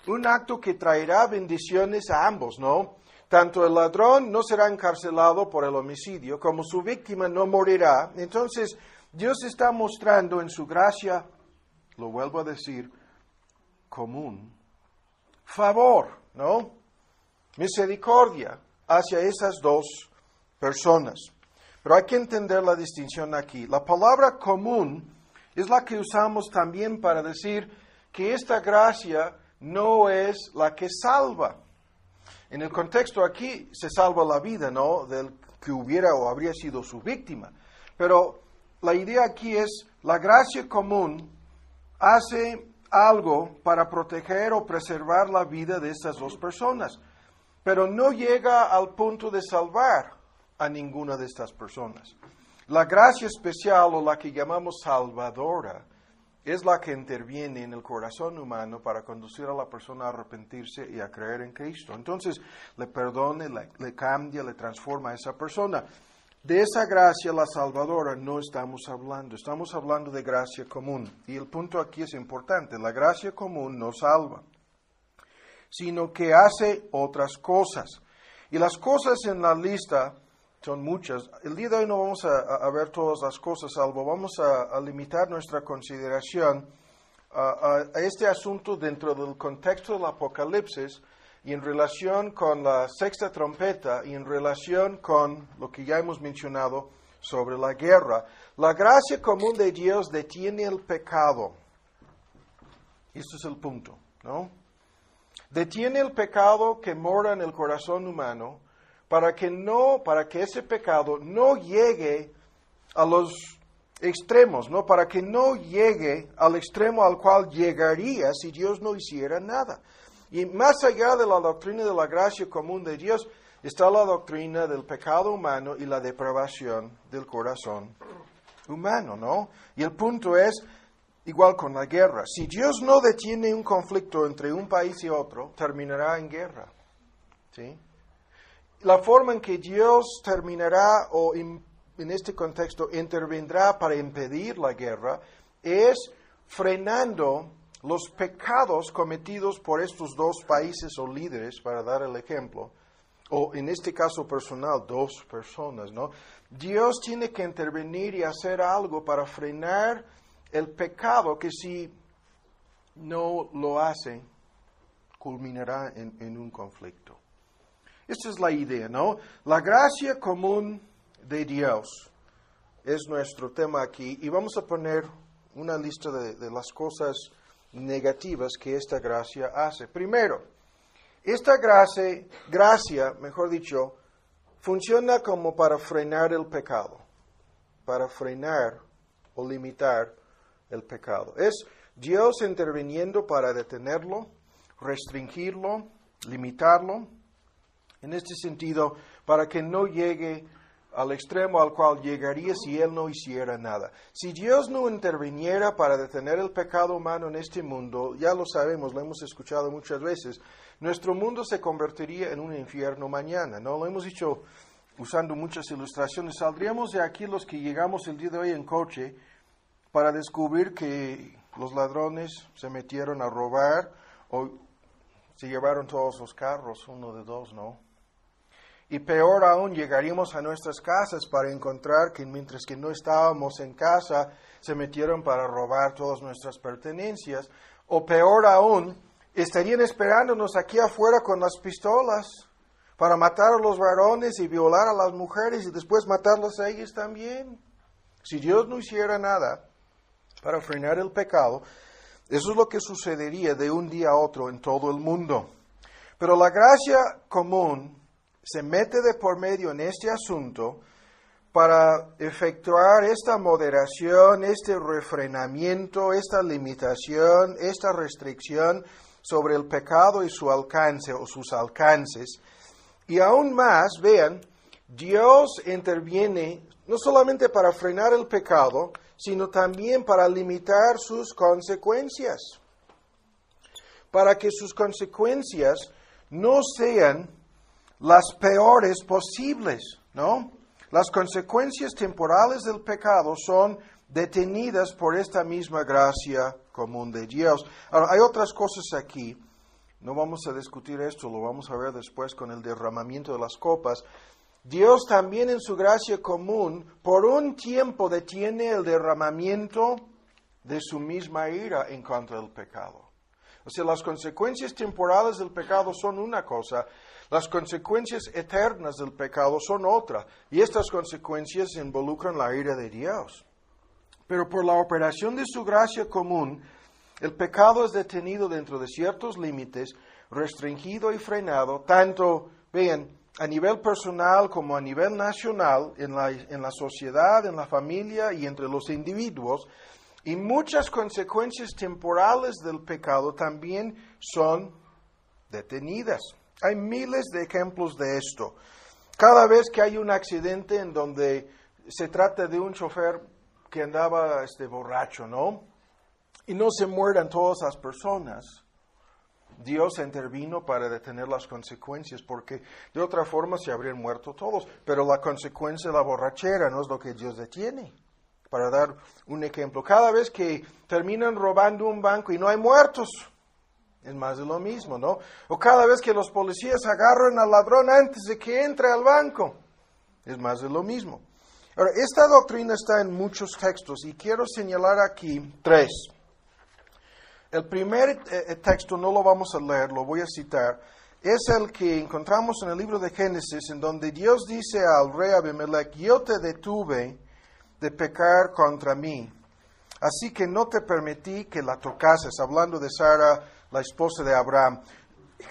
un acto que traerá bendiciones a ambos, ¿no? Tanto el ladrón no será encarcelado por el homicidio, como su víctima no morirá. Entonces, Dios está mostrando en su gracia, lo vuelvo a decir, común, favor, ¿no?, misericordia hacia esas dos personas. Pero hay que entender la distinción aquí. La palabra común es la que usamos también para decir que esta gracia no es la que salva. En el contexto aquí se salva la vida, ¿no?, del que hubiera o habría sido su víctima. Pero la idea aquí es, la gracia común hace algo para proteger o preservar la vida de estas dos personas, pero no llega al punto de salvar a ninguna de estas personas. La gracia especial, o la que llamamos salvadora, es la que interviene en el corazón humano para conducir a la persona a arrepentirse y a creer en Cristo. Entonces, le perdona, le cambia, le transforma a esa persona. De esa gracia, la salvadora, no estamos hablando. Estamos hablando de gracia común. Y el punto aquí es importante. La gracia común no salva, sino que hace otras cosas. Y las cosas en la lista son muchas. El día de hoy no vamos a ver todas las cosas, salvo vamos a limitar nuestra consideración a este asunto dentro del contexto del Apocalipsis y en relación con la sexta trompeta y en relación con lo que ya hemos mencionado sobre la guerra. La gracia común de Dios detiene el pecado. Este es el punto, ¿no? Detiene el pecado que mora en el corazón humano para que ese pecado no llegue a los extremos, ¿no? Para que no llegue al extremo al cual llegaría si Dios no hiciera nada. Y más allá de la doctrina de la gracia común de Dios, está la doctrina del pecado humano y la depravación del corazón humano, ¿no? Y el punto es, igual con la guerra, si Dios no detiene un conflicto entre un país y otro, terminará en guerra, ¿sí? La forma en que Dios terminará, o en este contexto intervendrá para impedir la guerra, es frenando los pecados cometidos por estos dos países o líderes, para dar el ejemplo, o en este caso personal, dos personas, ¿no? Dios tiene que intervenir y hacer algo para frenar el pecado que si no lo hace, culminará en un conflicto. Esta es la idea, ¿no? La gracia común de Dios es nuestro tema aquí y vamos a poner una lista de las cosas negativas que esta gracia hace. Primero, esta gracia, mejor dicho, funciona como para frenar el pecado, para frenar o limitar el pecado. Es Dios interviniendo para detenerlo, restringirlo, limitarlo. En este sentido, para que no llegue al extremo al cual llegaría si Él no hiciera nada. Si Dios no interviniera para detener el pecado humano en este mundo, ya lo sabemos, lo hemos escuchado muchas veces, nuestro mundo se convertiría en un infierno mañana, ¿no? Lo hemos dicho usando muchas ilustraciones. Saldríamos de aquí los que llegamos el día de hoy en coche para descubrir que los ladrones se metieron a robar o se llevaron todos los carros, uno de dos, ¿no? Y peor aún, llegaríamos a nuestras casas para encontrar que mientras que no estábamos en casa, se metieron para robar todas nuestras pertenencias. O peor aún, estarían esperándonos aquí afuera con las pistolas para matar a los varones y violar a las mujeres y después matarlas a ellas también. Si Dios no hiciera nada para frenar el pecado, eso es lo que sucedería de un día a otro en todo el mundo. Pero la gracia común se mete de por medio en este asunto para efectuar esta moderación, este refrenamiento, esta limitación, esta restricción sobre el pecado y su alcance o sus alcances. Y aún más, vean, Dios interviene no solamente para frenar el pecado, sino también para limitar sus consecuencias, para que sus consecuencias no sean las peores posibles, ¿no? Las consecuencias temporales del pecado son detenidas por esta misma gracia común de Dios. Ahora, hay otras cosas aquí. No vamos a discutir esto, lo vamos a ver después con el derramamiento de las copas. Dios también en su gracia común, por un tiempo detiene el derramamiento de su misma ira en contra del pecado. O sea, las consecuencias temporales del pecado son una cosa, las consecuencias eternas del pecado son otra, y estas consecuencias involucran la ira de Dios. Pero por la operación de su gracia común, el pecado es detenido dentro de ciertos límites, restringido y frenado, tanto, vean, a nivel personal como a nivel nacional, en la sociedad, en la familia y entre los individuos, y muchas consecuencias temporales del pecado también son detenidas. Hay miles de ejemplos de esto. Cada vez que hay un accidente en donde se trata de un chofer que andaba borracho, ¿no? Y no se mueran todas las personas, Dios intervino para detener las consecuencias, porque de otra forma se habrían muerto todos. Pero la consecuencia de la borrachera no es lo que Dios detiene. Para dar un ejemplo, cada vez que terminan robando un banco y no hay muertos, es más de lo mismo, ¿no? O cada vez que los policías agarran al ladrón antes de que entre al banco, es más de lo mismo. Ahora, esta doctrina está en muchos textos y quiero señalar aquí 3. El primer texto no lo vamos a leer, lo voy a citar. Es el que encontramos en el libro de Génesis, en donde Dios dice al rey Abimelech: yo te detuve de pecar contra mí, así que no te permití que la tocases, hablando de Sara, la esposa de Abraham.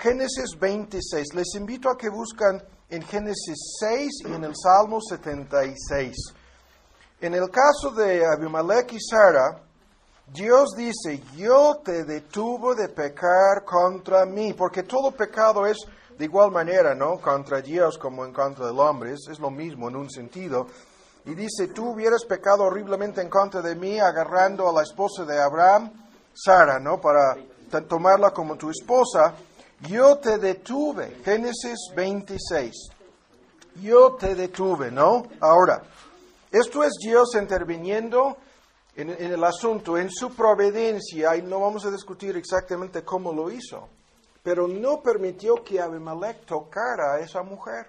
Génesis 26, les invito a que buscan en Génesis 6 y en el Salmo 76. En el caso de Abimelech y Sara, Dios dice: yo te detuve de pecar contra mí, porque todo pecado es de igual manera, ¿no? Contra Dios como en contra del hombre, es lo mismo en un sentido. Y dice: tú hubieras pecado horriblemente en contra de mí, agarrando a la esposa de Abraham, Sara, ¿no? Para tomarla como tu esposa. Yo te detuve. Génesis 26. Yo te detuve, ¿no? Ahora, esto es Dios interviniendo en el asunto, en su providencia, y no vamos a discutir exactamente cómo lo hizo, pero no permitió que Abimelech tocara a esa mujer,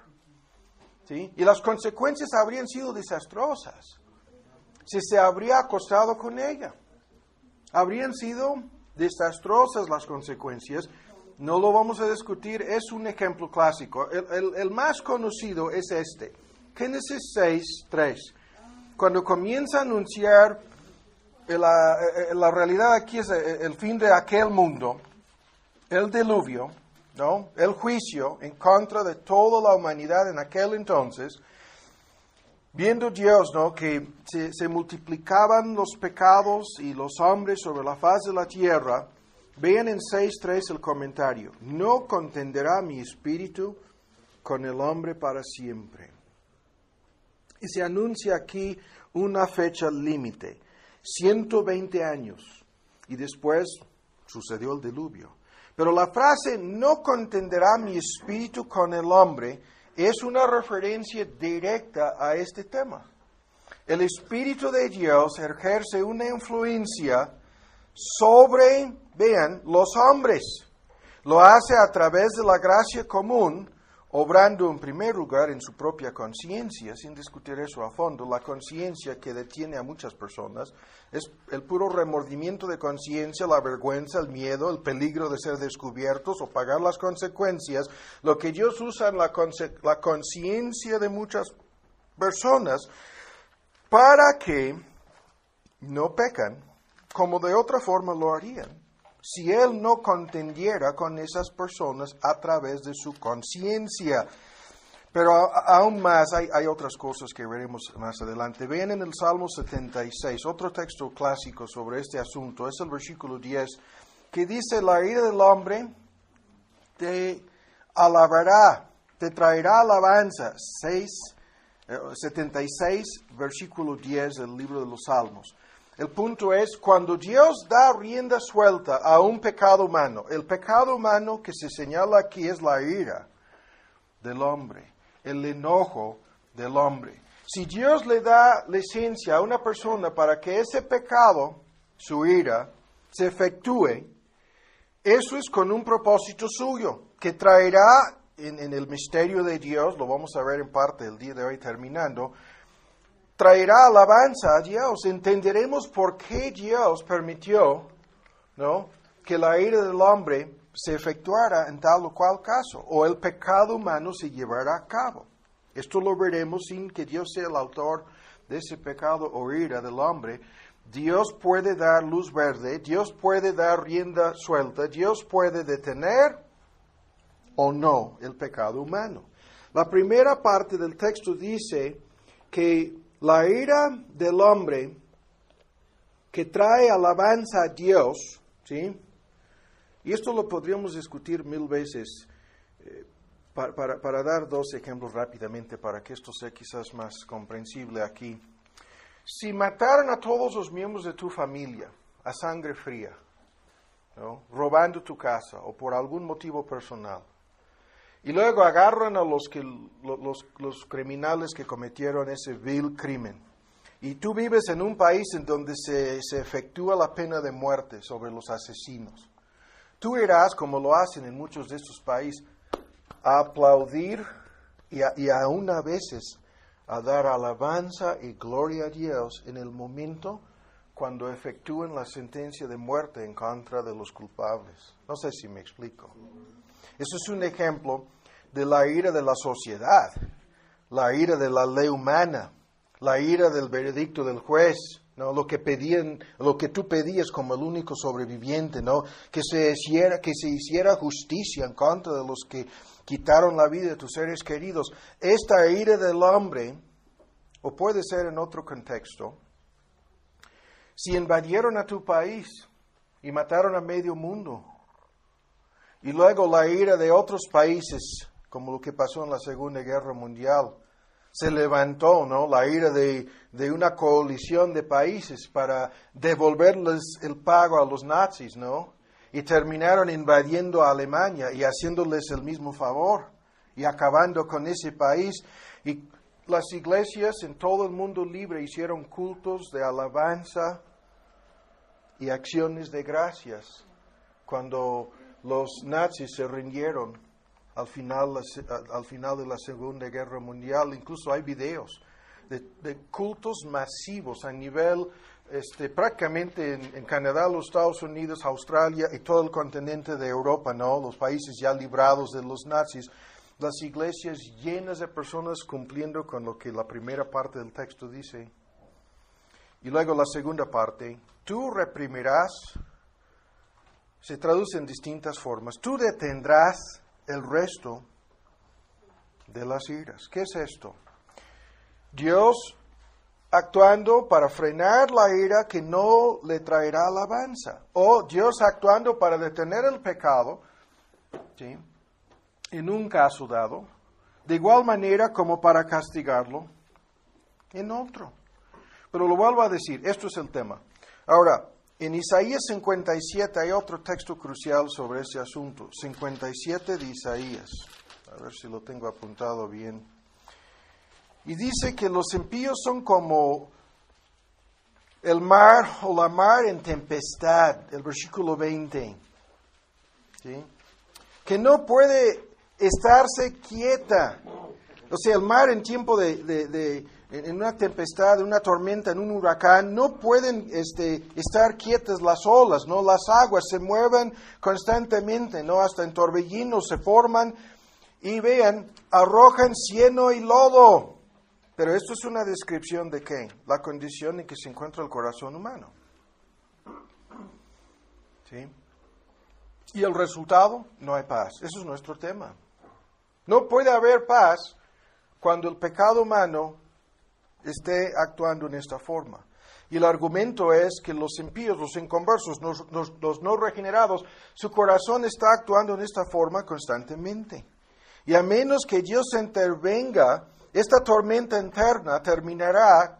¿sí? Y las consecuencias habrían sido desastrosas si se habría acostado con ella. habrían sido desastrosas las consecuencias. No lo vamos a discutir, es un ejemplo clásico. El más conocido es este, Génesis 6:3. Cuando comienza a anunciar la realidad aquí es el fin de aquel mundo, el diluvio, ¿no? El juicio en contra de toda la humanidad en aquel entonces, viendo Dios, ¿no?, que se multiplicaban los pecados y los hombres sobre la faz de la tierra, vean en 6:3 el comentario: no contenderá mi espíritu con el hombre para siempre. Y se anuncia aquí una fecha límite, 120 años, y después sucedió el diluvio. Pero la frase no contenderá mi espíritu con el hombre es una referencia directa a este tema. El Espíritu de Dios ejerce una influencia sobre, vean, los hombres. Lo hace a través de la gracia común, obrando en primer lugar en su propia conciencia, sin discutir eso a fondo. La conciencia que detiene a muchas personas es el puro remordimiento de conciencia, la vergüenza, el miedo, el peligro de ser descubiertos o pagar las consecuencias. Lo que Dios usa en la conciencia de muchas personas para que no pecan como de otra forma lo harían si Él no contendiera con esas personas a través de su conciencia. Pero aún más, hay otras cosas que veremos más adelante. Vean en el Salmo 76, otro texto clásico sobre este asunto, es el versículo 10, que dice: la ira del hombre te alabará, te traerá alabanza. 76, versículo 10 del libro de los Salmos. El punto es, cuando Dios da rienda suelta a un pecado humano, el pecado humano que se señala aquí es la ira del hombre, el enojo del hombre. Si Dios le da licencia a una persona para que ese pecado, su ira, se efectúe, eso es con un propósito suyo, que traerá en el misterio de Dios, lo vamos a ver en parte el día de hoy terminando, traerá alabanza a Dios. Entenderemos por qué Dios permitió, ¿no?, que la ira del hombre se efectuara en tal o cual caso, o el pecado humano se llevará a cabo. Esto lo veremos sin que Dios sea el autor de ese pecado o ira del hombre. Dios puede dar luz verde, Dios puede dar rienda suelta, Dios puede detener o no el pecado humano. La primera parte del texto dice que la ira del hombre que trae alabanza a Dios, ¿sí? Y esto lo podríamos discutir 1000 veces, para dar 2 ejemplos rápidamente, para que esto sea quizás más comprensible aquí. Si mataran a todos los miembros de tu familia a sangre fría, ¿no?, robando tu casa o por algún motivo personal, y luego agarran a los criminales que cometieron ese vil crimen. Y tú vives en un país en donde se efectúa la pena de muerte sobre los asesinos. Tú irás, como lo hacen en muchos de estos países, a aplaudir y aún a veces a dar alabanza y gloria a Dios en el momento cuando efectúen la sentencia de muerte en contra de los culpables. No sé si me explico. Eso es un ejemplo de la ira de la sociedad, la ira de la ley humana, la ira del veredicto del juez, ¿no? Lo que tú pedías como el único sobreviviente, ¿no? Que se hiciera justicia en contra de los que quitaron la vida de tus seres queridos. Esta ira del hombre, o puede ser en otro contexto, si invadieron a tu país y mataron a medio mundo, y luego la ira de otros países, como lo que pasó en la Segunda Guerra Mundial, se levantó, ¿no?, la ira de una coalición de países para devolverles el pago a los nazis, ¿no? Y terminaron invadiendo a Alemania y haciéndoles el mismo favor y acabando con ese país. Y las iglesias en todo el mundo libre hicieron cultos de alabanza y acciones de gracias cuando los nazis se rindieron al final de la Segunda Guerra Mundial. Incluso hay videos de cultos masivos a nivel, prácticamente en Canadá, los Estados Unidos, Australia y todo el continente de Europa, ¿no? Los países ya librados de los nazis, las iglesias llenas de personas cumpliendo con lo que la primera parte del texto dice. Y luego la segunda parte, tú reprimirás, se traduce en distintas formas, tú detendrás el resto de las iras. ¿Qué es esto? Dios actuando para frenar la ira que no le traerá alabanza. O Dios actuando para detener el pecado, ¿sí?, en un caso dado, de igual manera como para castigarlo en otro. Pero lo vuelvo a decir, esto es el tema. Ahora, en Isaías 57 hay otro texto crucial sobre ese asunto. 57 de Isaías. A ver si lo tengo apuntado bien. Y dice que los impíos son como el mar o la mar en tempestad, el versículo 20. ¿Sí? Que no puede estarse quieta. O sea, el mar en tiempo en una tempestad, en una tormenta, en un huracán, no pueden estar quietas las olas, ¿no? Las aguas se mueven constantemente, ¿no? Hasta en torbellinos se forman y vean, arrojan cieno y lodo. Pero esto es una descripción de ¿qué? La condición en que se encuentra el corazón humano. ¿Sí? Y el resultado, no hay paz. Eso es nuestro tema. No puede haber paz cuando el pecado humano esté actuando en esta forma. Y el argumento es que los impíos, los inconversos, los no regenerados, su corazón está actuando en esta forma constantemente. Y a menos que Dios intervenga, esta tormenta interna terminará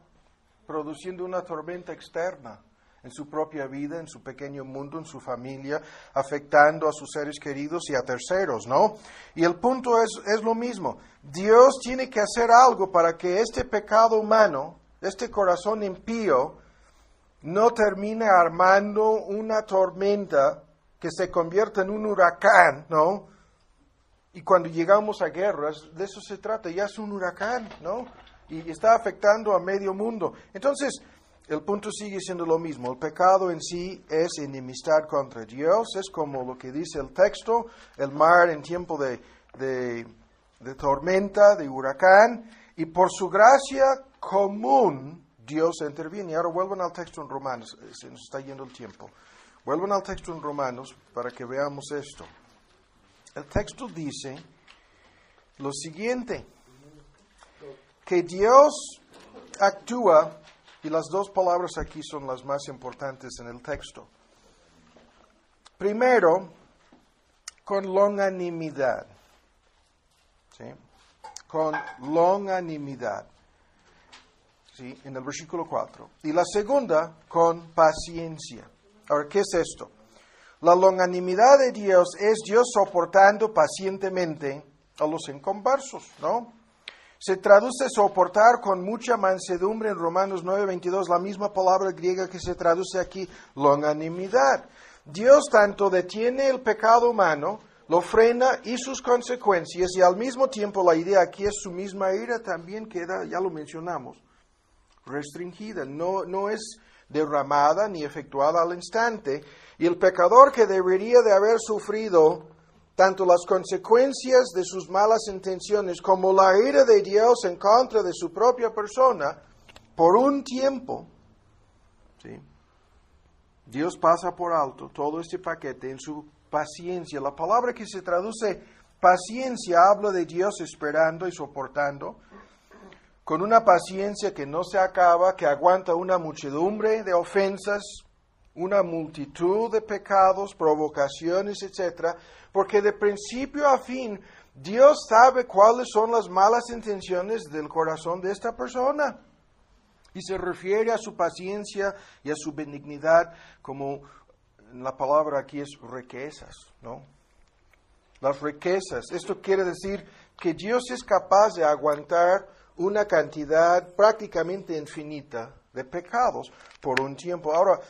produciendo una tormenta externa en su propia vida, en su pequeño mundo, en su familia, afectando a sus seres queridos y a terceros, ¿no? Y el punto es lo mismo. Dios tiene que hacer algo para que este pecado humano, este corazón impío, no termine armando una tormenta que se convierta en un huracán, ¿no? Y cuando llegamos a guerras, de eso se trata, ya es un huracán, ¿no? Y está afectando a medio mundo. Entonces, el punto sigue siendo lo mismo. El pecado en sí es enemistad contra Dios. Es como lo que dice el texto, el mar en tiempo de tormenta, de huracán. Y por su gracia común, Dios interviene. Y ahora vuelvan al texto en Romanos. Se nos está yendo el tiempo. Vuelvan al texto en Romanos para que veamos esto. El texto dice lo siguiente, que Dios actúa, y las dos palabras aquí son las más importantes en el texto. Primero, con longanimidad. ¿Sí? Con longanimidad. ¿Sí? En el versículo 4. Y la segunda, con paciencia. Ahora, ¿qué es esto? La longanimidad de Dios es Dios soportando pacientemente a los inconversos, ¿no? Se traduce soportar con mucha mansedumbre en Romanos 9:22, la misma palabra griega que se traduce aquí, longanimidad. Dios tanto detiene el pecado humano, lo frena y sus consecuencias, y al mismo tiempo la idea aquí es su misma ira también queda, ya lo mencionamos, restringida, no es derramada ni efectuada al instante, y el pecador que debería de haber sufrido tanto las consecuencias de sus malas intenciones como la ira de Dios en contra de su propia persona, por un tiempo, ¿sí? Dios pasa por alto todo este paquete en su paciencia. La palabra que se traduce paciencia habla de Dios esperando y soportando, con una paciencia que no se acaba, que aguanta una muchedumbre de ofensas, una multitud de pecados, provocaciones, etc., porque de principio a fin Dios sabe cuáles son las malas intenciones del corazón de esta persona. Y se refiere a su paciencia y a su benignidad como la palabra aquí es riquezas, ¿no? Las riquezas. Esto quiere decir que Dios es capaz de aguantar una cantidad prácticamente infinita de pecados por un tiempo. Ahora,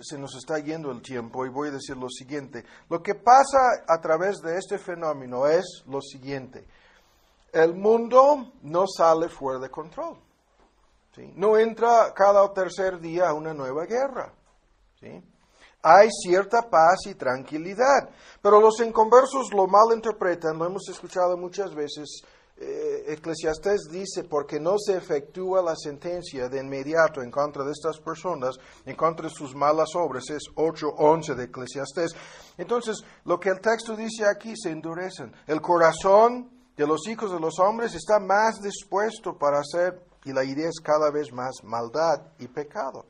se nos está yendo el tiempo y voy a decir lo siguiente. Lo que pasa a través de este fenómeno es lo siguiente. El mundo no sale fuera de control. ¿sí? No entra cada tercer día a una nueva guerra, ¿sí? Hay cierta paz y tranquilidad, pero los inconversos lo malinterpretan, lo hemos escuchado muchas veces. Eclesiastés dice, porque no se efectúa la sentencia de inmediato en contra de estas personas, en contra de sus malas obras, es 8:11 de Eclesiastés. Entonces, lo que el texto dice aquí, se endurecen. El corazón de los hijos de los hombres está más dispuesto para hacer, y la idea es cada vez más maldad y pecado.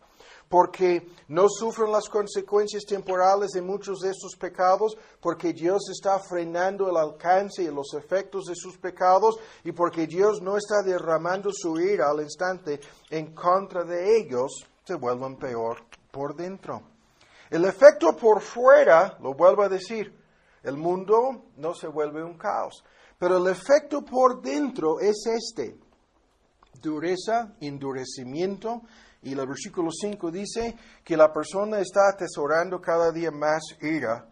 Porque no sufren las consecuencias temporales de muchos de estos pecados, porque Dios está frenando el alcance y los efectos de sus pecados, y porque Dios no está derramando su ira al instante en contra de ellos, se vuelven peor por dentro. El efecto por fuera, lo vuelvo a decir, el mundo no se vuelve un caos, pero el efecto por dentro es este: dureza, endurecimiento. Y el versículo 5 dice que la persona está atesorando cada día más ira.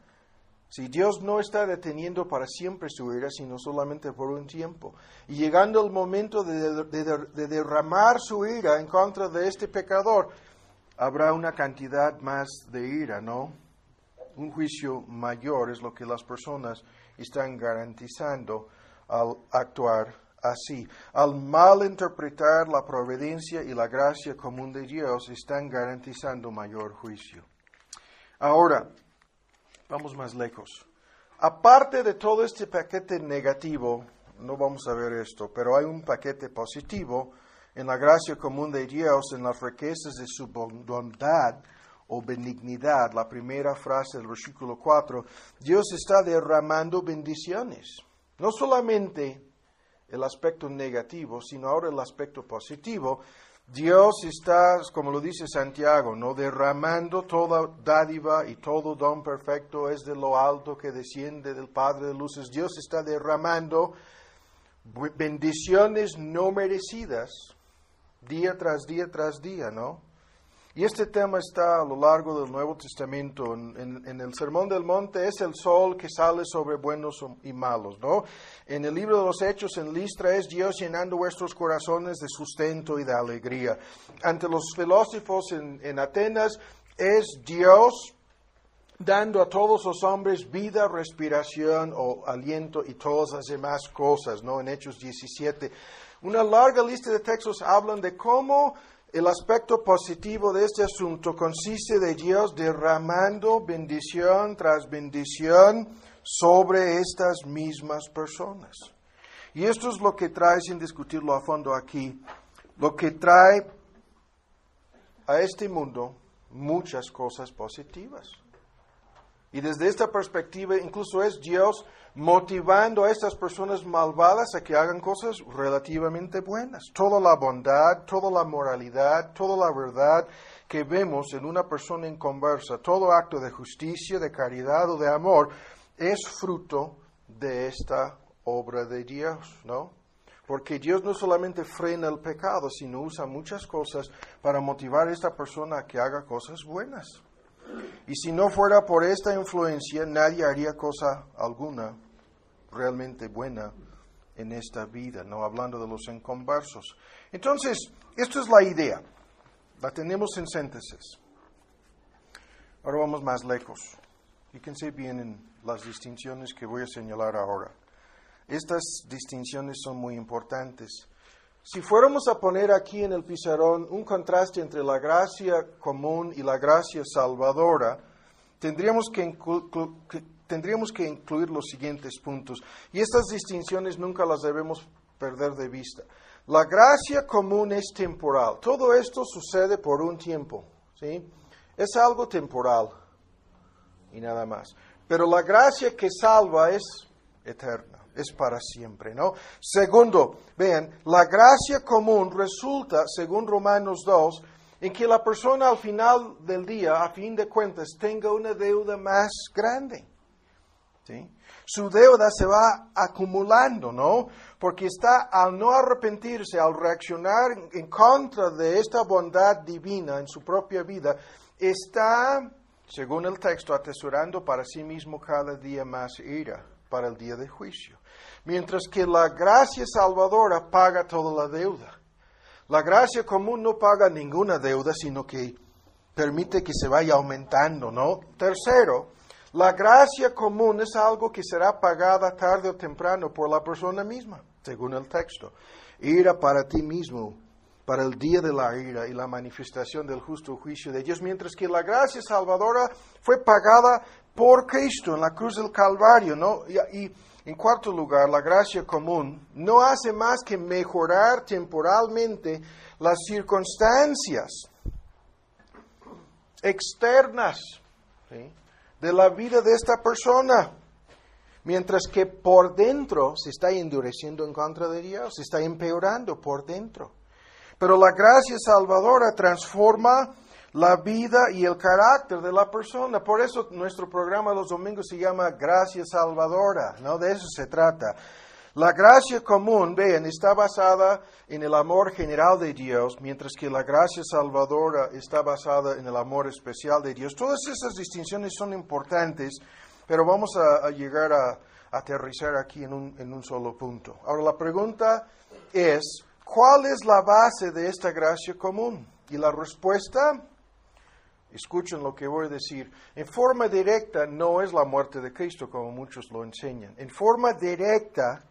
Si Dios no está deteniendo para siempre su ira, sino solamente por un tiempo. Y llegando el momento de derramar su ira en contra de este pecador, habrá una cantidad más de ira, ¿no? Un juicio mayor es lo que las personas están garantizando al actuar así. Al malinterpretar la providencia y la gracia común de Dios, están garantizando mayor juicio. Ahora, vamos más lejos. Aparte de todo este paquete negativo, no vamos a ver esto, pero hay un paquete positivo en la gracia común de Dios, en las riquezas de su bondad o benignidad. La primera frase del versículo 4, Dios está derramando bendiciones. No solamente el aspecto negativo, sino ahora el aspecto positivo. Dios está, como lo dice Santiago, ¿no? Derramando toda dádiva y todo don perfecto es de lo alto que desciende del Padre de luces. Dios está derramando bendiciones no merecidas día tras día, ¿no? Y este tema está a lo largo del Nuevo Testamento. En el Sermón del Monte es el sol que sale sobre buenos y malos, ¿no? En el libro de los Hechos, en Listra, es Dios llenando vuestros corazones de sustento y de alegría. Ante los filósofos en Atenas, es Dios dando a todos los hombres vida, respiración o aliento y todas las demás cosas, ¿no? En Hechos 17. Una larga lista de textos hablan de cómo el aspecto positivo de este asunto consiste de Dios derramando bendición tras bendición sobre estas mismas personas. Y esto es lo que trae, sin discutirlo a fondo aquí, lo que trae a este mundo muchas cosas positivas. Y desde esta perspectiva, incluso es Dios motivando a estas personas malvadas a que hagan cosas relativamente buenas. Toda la bondad, toda la moralidad, toda la verdad que vemos en una persona inconversa, todo acto de justicia, de caridad o de amor, es fruto de esta obra de Dios, ¿no? Porque Dios no solamente frena el pecado, sino usa muchas cosas para motivar a esta persona a que haga cosas buenas. Y si no fuera por esta influencia, nadie haría cosa alguna realmente buena en esta vida, no hablando de los inconversos. Entonces, esto es la idea. La tenemos en síntesis. Ahora vamos más lejos. Fíjense bien en las distinciones que voy a señalar ahora. Estas distinciones son muy importantes. Si fuéramos a poner aquí en el pizarrón un contraste entre la gracia común y la gracia salvadora, tendríamos que incluir los siguientes puntos. Y estas distinciones nunca las debemos perder de vista. La gracia común es temporal. Todo esto sucede por un tiempo, ¿sí? Es algo temporal y nada más. Pero la gracia que salva es eterna. Es para siempre, ¿no? Segundo, vean, la gracia común resulta, según Romanos 2, en que la persona al final del día, a fin de cuentas, tenga una deuda más grande, ¿sí? Su deuda se va acumulando, ¿no? Porque está, al no arrepentirse, al reaccionar en contra de esta bondad divina en su propia vida, está, según el texto, atesorando para sí mismo cada día más ira para el día de juicio. Mientras que la gracia salvadora paga toda la deuda. La gracia común no paga ninguna deuda, sino que permite que se vaya aumentando, ¿no? Tercero, la gracia común es algo que será pagada tarde o temprano por la persona misma, según el texto. Ira para ti mismo, para el día de la ira y la manifestación del justo juicio de Dios, mientras que la gracia salvadora fue pagada por Cristo en la cruz del Calvario, ¿no? Y en cuarto lugar, la gracia común no hace más que mejorar temporalmente las circunstancias externas, ¿sí?, de la vida de esta persona, mientras que por dentro se está endureciendo en contra de Dios, se está empeorando por dentro. Pero la gracia salvadora transforma la vida y el carácter de la persona. Por eso nuestro programa los domingos se llama Gracia Salvadora, ¿no? De eso se trata. La gracia común, vean, está basada en el amor general de Dios, mientras que la gracia salvadora está basada en el amor especial de Dios. Todas esas distinciones son importantes, pero vamos a llegar a aterrizar aquí en un solo punto. Ahora, la pregunta es, ¿cuál es la base de esta gracia común? Y la respuesta, escuchen lo que voy a decir, en forma directa no es la muerte de Cristo, como muchos lo enseñan. En forma directa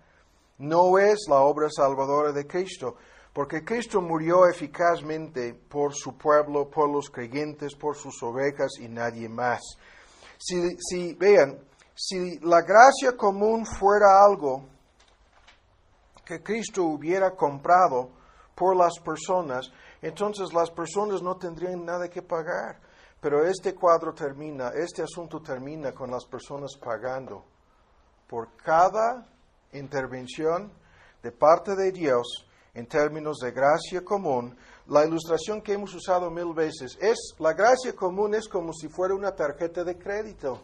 no es la obra salvadora de Cristo, porque Cristo murió eficazmente por su pueblo, por los creyentes, por sus ovejas y nadie más. Vean, si la gracia común fuera algo que Cristo hubiera comprado por las personas, entonces las personas no tendrían nada que pagar. Pero este asunto termina con las personas pagando por cada intervención de parte de Dios en términos de gracia común. La ilustración que hemos usado 1000 veces es, la gracia común es como si fuera una tarjeta de crédito.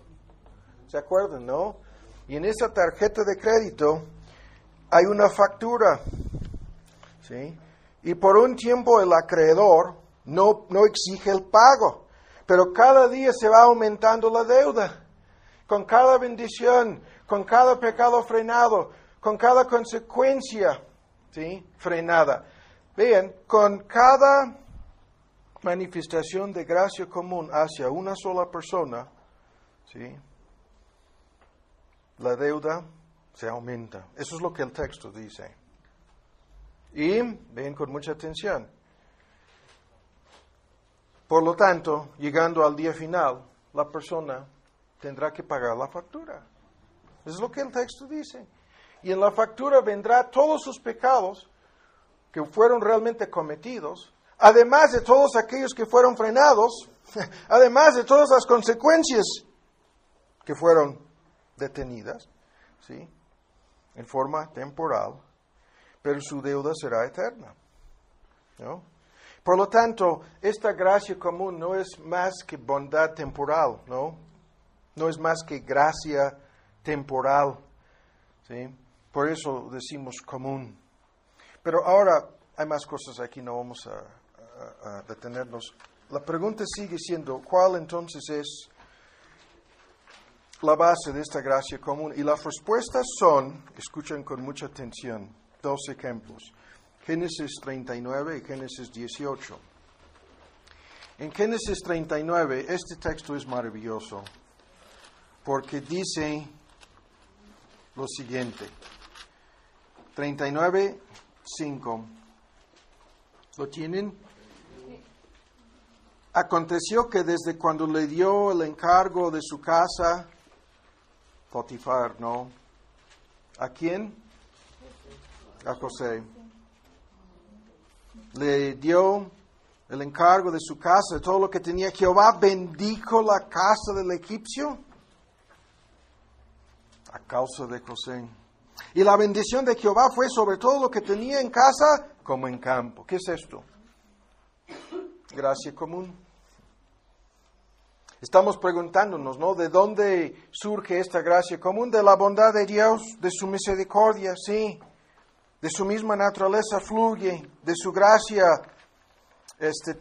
¿Se acuerdan, no? Y en esa tarjeta de crédito hay una factura, ¿sí? Y por un tiempo el acreedor no exige el pago, pero cada día se va aumentando la deuda. Con cada bendición, con cada pecado frenado, con cada consecuencia, ¿sí?, frenada. Vean, con cada manifestación de gracia común hacia una sola persona, ¿sí?, la deuda se aumenta. Eso es lo que el texto dice. Y ven con mucha atención. Por lo tanto, llegando al día final, la persona tendrá que pagar la factura. Eso es lo que el texto dice. Y en la factura vendrá todos sus pecados que fueron realmente cometidos, además de todos aquellos que fueron frenados, además de todas las consecuencias que fueron detenidas, ¿sí?, en forma temporal, pero su deuda será eterna, ¿no? Por lo tanto, esta gracia común no es más que bondad temporal, ¿no? No es más que gracia temporal, ¿sí? Por eso decimos común. Pero ahora hay más cosas aquí, no vamos a detenernos. La pregunta sigue siendo, ¿cuál entonces es la base de esta gracia común? Y las respuestas son, escuchen con mucha atención, 2 ejemplos. Génesis 39 y Génesis 18. En Génesis 39, este texto es maravilloso, porque dice lo siguiente. 39, 5. ¿Lo tienen? Aconteció que desde cuando le dio el encargo de su casa, Potifar, ¿no? ¿A quién? A José. Le dio el encargo de su casa, de todo lo que tenía. Jehová bendijo la casa del egipcio a causa de José. Y la bendición de Jehová fue sobre todo lo que tenía en casa como en campo. ¿Qué es esto? Gracia común. Estamos preguntándonos, ¿no? ¿De dónde surge esta gracia común? De la bondad de Dios, de su misericordia, sí. De su misma naturaleza fluye, de su gracia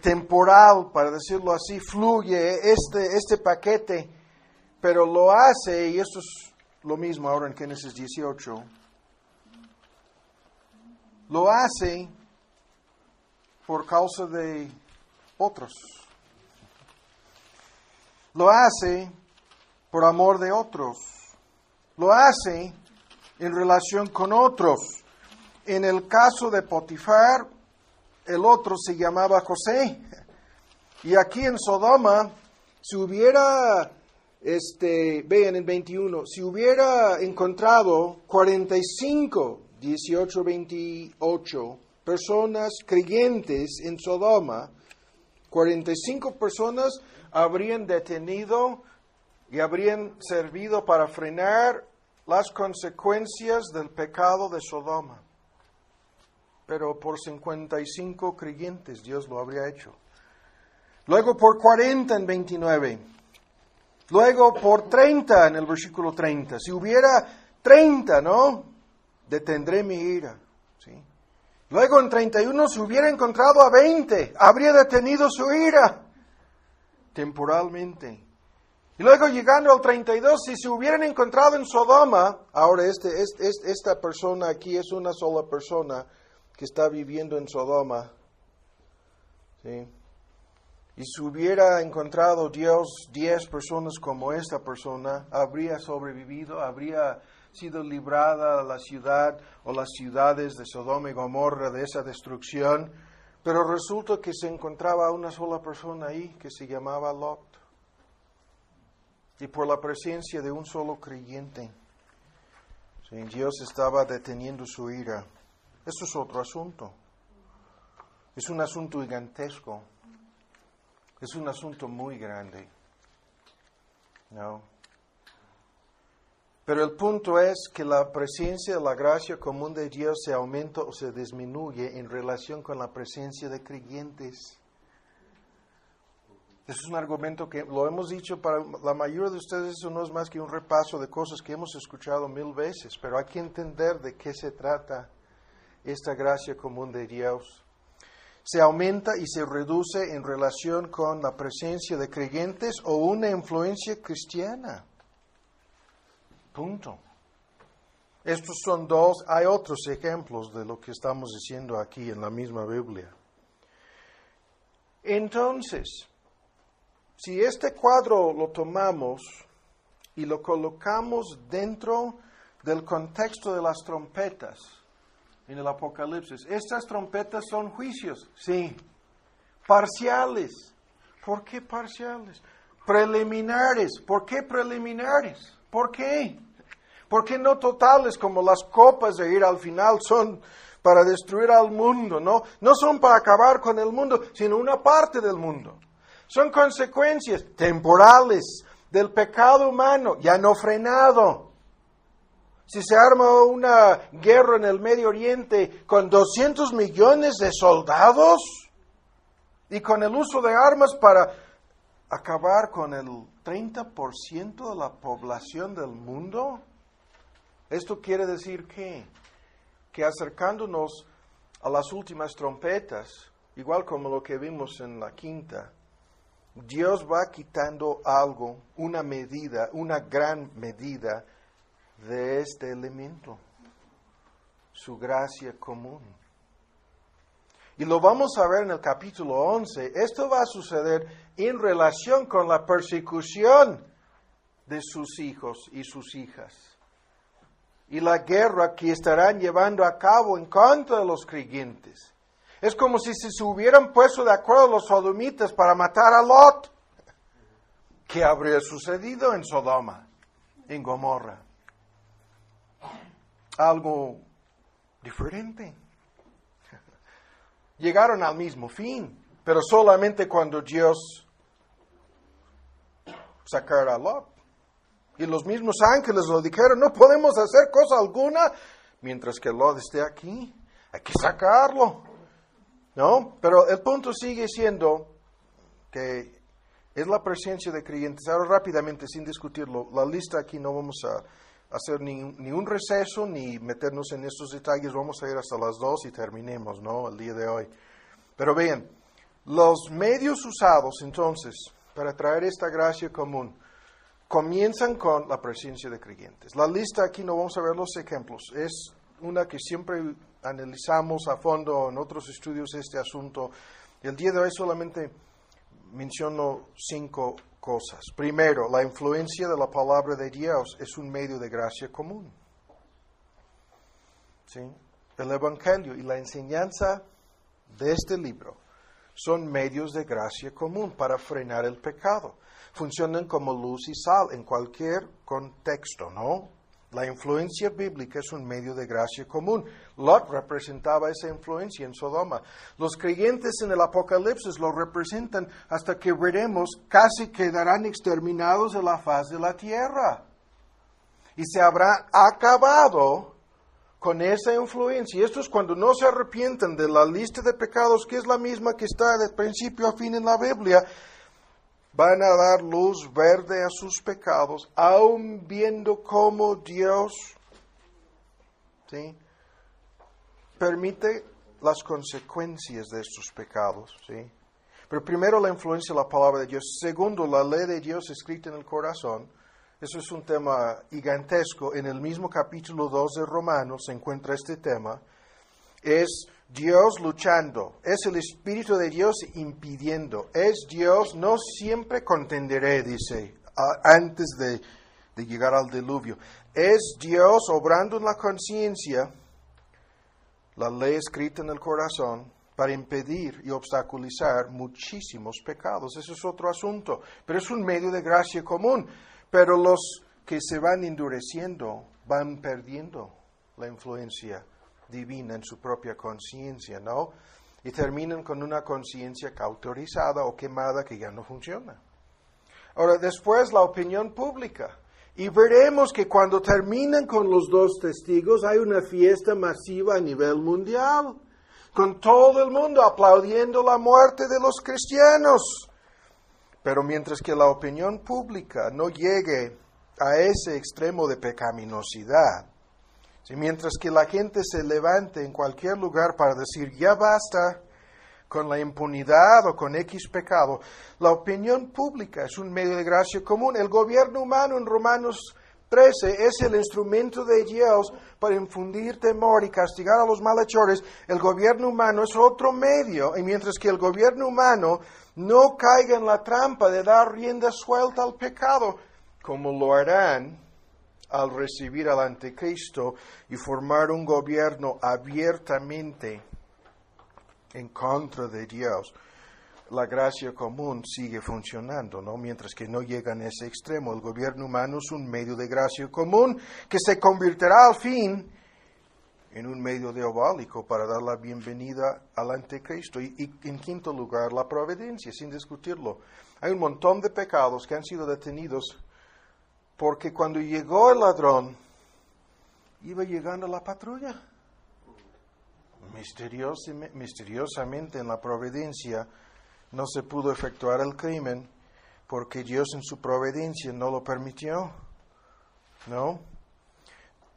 temporal, para decirlo así, fluye este paquete, pero lo hace, y esto es lo mismo ahora en Génesis 18, lo hace por causa de otros. Lo hace por amor de otros. Lo hace en relación con otros. En el caso de Potifar, el otro se llamaba José. Y aquí en Sodoma, si hubiera, vean en 21, si hubiera encontrado 45, 18, 28 personas creyentes en Sodoma, 45 personas habrían detenido y habrían servido para frenar las consecuencias del pecado de Sodoma. Pero por 55 creyentes Dios lo habría hecho. Luego por 40 en 29. Luego por 30 en el versículo 30. Si hubiera 30, ¿no? Detendré mi ira. ¿Sí? Luego en 31, si hubiera encontrado a 20, habría detenido su ira temporalmente. Y luego llegando al 32, si se hubieran encontrado en Sodoma, ahora esta persona aquí es una sola persona que está viviendo en Sodoma. ¿Sí? Y si hubiera encontrado Dios 10 personas como esta persona, habría sobrevivido, habría sido librada la ciudad o las ciudades de Sodoma y Gomorra de esa destrucción. Pero resulta que se encontraba una sola persona ahí que se llamaba Lot. Y por la presencia de un solo creyente, ¿sí? Dios estaba deteniendo su ira. Eso es otro asunto. Es un asunto gigantesco. Es un asunto muy grande. ¿No? Pero el punto es que la presencia de la gracia común de Dios se aumenta o se disminuye en relación con la presencia de creyentes. Eso es un argumento que lo hemos dicho para la mayoría de ustedes. Eso no es más que un repaso de cosas que hemos escuchado 1000 veces, pero hay que entender de qué se trata esta gracia común de Dios. Se aumenta y se reduce en relación con la presencia de creyentes o una influencia cristiana. Punto. Estos son dos, hay otros ejemplos de lo que estamos diciendo aquí en la misma Biblia. Entonces, si este cuadro lo tomamos y lo colocamos dentro del contexto de las trompetas en el Apocalipsis, estas trompetas son juicios, sí, parciales. ¿Por qué parciales? Preliminares. ¿Por qué preliminares? ¿Por qué? ¿Por qué no totales como las copas de ira al final son para destruir al mundo? No son para acabar con el mundo, sino una parte del mundo. Son consecuencias temporales del pecado humano ya no frenado. Si se arma una guerra en el Medio Oriente con 200 millones de soldados y con el uso de armas para acabar con el 30% de la población del mundo, esto quiere decir que acercándonos a las últimas trompetas, igual como lo que vimos en la quinta, Dios va quitando algo, una medida, una gran medida de este elemento, su gracia común. Y lo vamos a ver en el capítulo 11. Esto va a suceder en relación con la persecución de sus hijos y sus hijas. Y la guerra que estarán llevando a cabo en contra de los creyentes. Es como si se hubieran puesto de acuerdo los sodomitas para matar a Lot. ¿Qué habría sucedido en Sodoma, en Gomorra? Algo diferente. Llegaron al mismo fin, pero solamente cuando Dios sacara a Lot. Y los mismos ángeles lo dijeron, no podemos hacer cosa alguna mientras que Lot esté aquí. Hay que sacarlo. ¿No? Pero el punto sigue siendo que es la presencia de creyentes. Ahora rápidamente, sin discutirlo, la lista aquí no vamos a hacer ni un receso ni meternos en estos detalles. Vamos a ir hasta las 2 y terminemos, ¿no? El día de hoy. Pero vean, los medios usados entonces para traer esta gracia común comienzan con la presencia de creyentes. La lista aquí no vamos a ver los ejemplos. Es una que siempre analizamos a fondo en otros estudios este asunto. El día de hoy solamente menciono 5 cosas. Primero, la influencia de la palabra de Dios es un medio de gracia común. ¿Sí? El Evangelio y la enseñanza de este libro son medios de gracia común para frenar el pecado. Funcionan como luz y sal en cualquier contexto, ¿no? La influencia bíblica es un medio de gracia común. Lot representaba esa influencia en Sodoma. Los creyentes en el Apocalipsis lo representan hasta que veremos casi quedarán exterminados de la faz de la tierra. Y se habrá acabado con esa influencia. Y esto es cuando no se arrepientan de la lista de pecados, que es la misma que está de principio a fin en la Biblia. Van a dar luz verde a sus pecados, aun viendo cómo Dios, ¿sí?, permite las consecuencias de estos pecados. ¿Sí? Pero primero la influencia de la palabra de Dios. Segundo, la ley de Dios escrita en el corazón. Eso es un tema gigantesco. En el mismo capítulo 2 de Romanos se encuentra este tema. Es Dios luchando, es el Espíritu de Dios impidiendo, es Dios, no siempre contenderé, dice, antes de llegar al diluvio. Es Dios obrando en la conciencia, la ley escrita en el corazón, para impedir y obstaculizar muchísimos pecados. Eso es otro asunto, pero es un medio de gracia común. Pero los que se van endureciendo van perdiendo la influencia divina en su propia conciencia, ¿no? Y terminan con una conciencia cauterizada o quemada que ya no funciona. Ahora, después la opinión pública. Y veremos que cuando terminan con los 2 testigos hay una fiesta masiva a nivel mundial, con todo el mundo aplaudiendo la muerte de los cristianos. Pero mientras que la opinión pública no llegue a ese extremo de pecaminosidad, mientras que la gente se levante en cualquier lugar para decir, ya basta con la impunidad o con X pecado, la opinión pública es un medio de gracia común. El gobierno humano en Romanos 13 es el instrumento de Dios para infundir temor y castigar a los malhechores. El gobierno humano es otro medio, y mientras que el gobierno humano no caiga en la trampa de dar rienda suelta al pecado, como lo harán al recibir al anticristo y formar un gobierno abiertamente en contra de Dios, la gracia común sigue funcionando, ¿no? Mientras que no llegan a ese extremo. El gobierno humano es un medio de gracia común que se convertirá al fin en un medio diabólico para dar la bienvenida al anticristo. Y en quinto lugar, la providencia, sin discutirlo. Hay un montón de pecados que han sido detenidos porque cuando llegó el ladrón, iba llegando la patrulla. Misteriosamente en la providencia no se pudo efectuar el crimen porque Dios en su providencia no lo permitió. ¿No?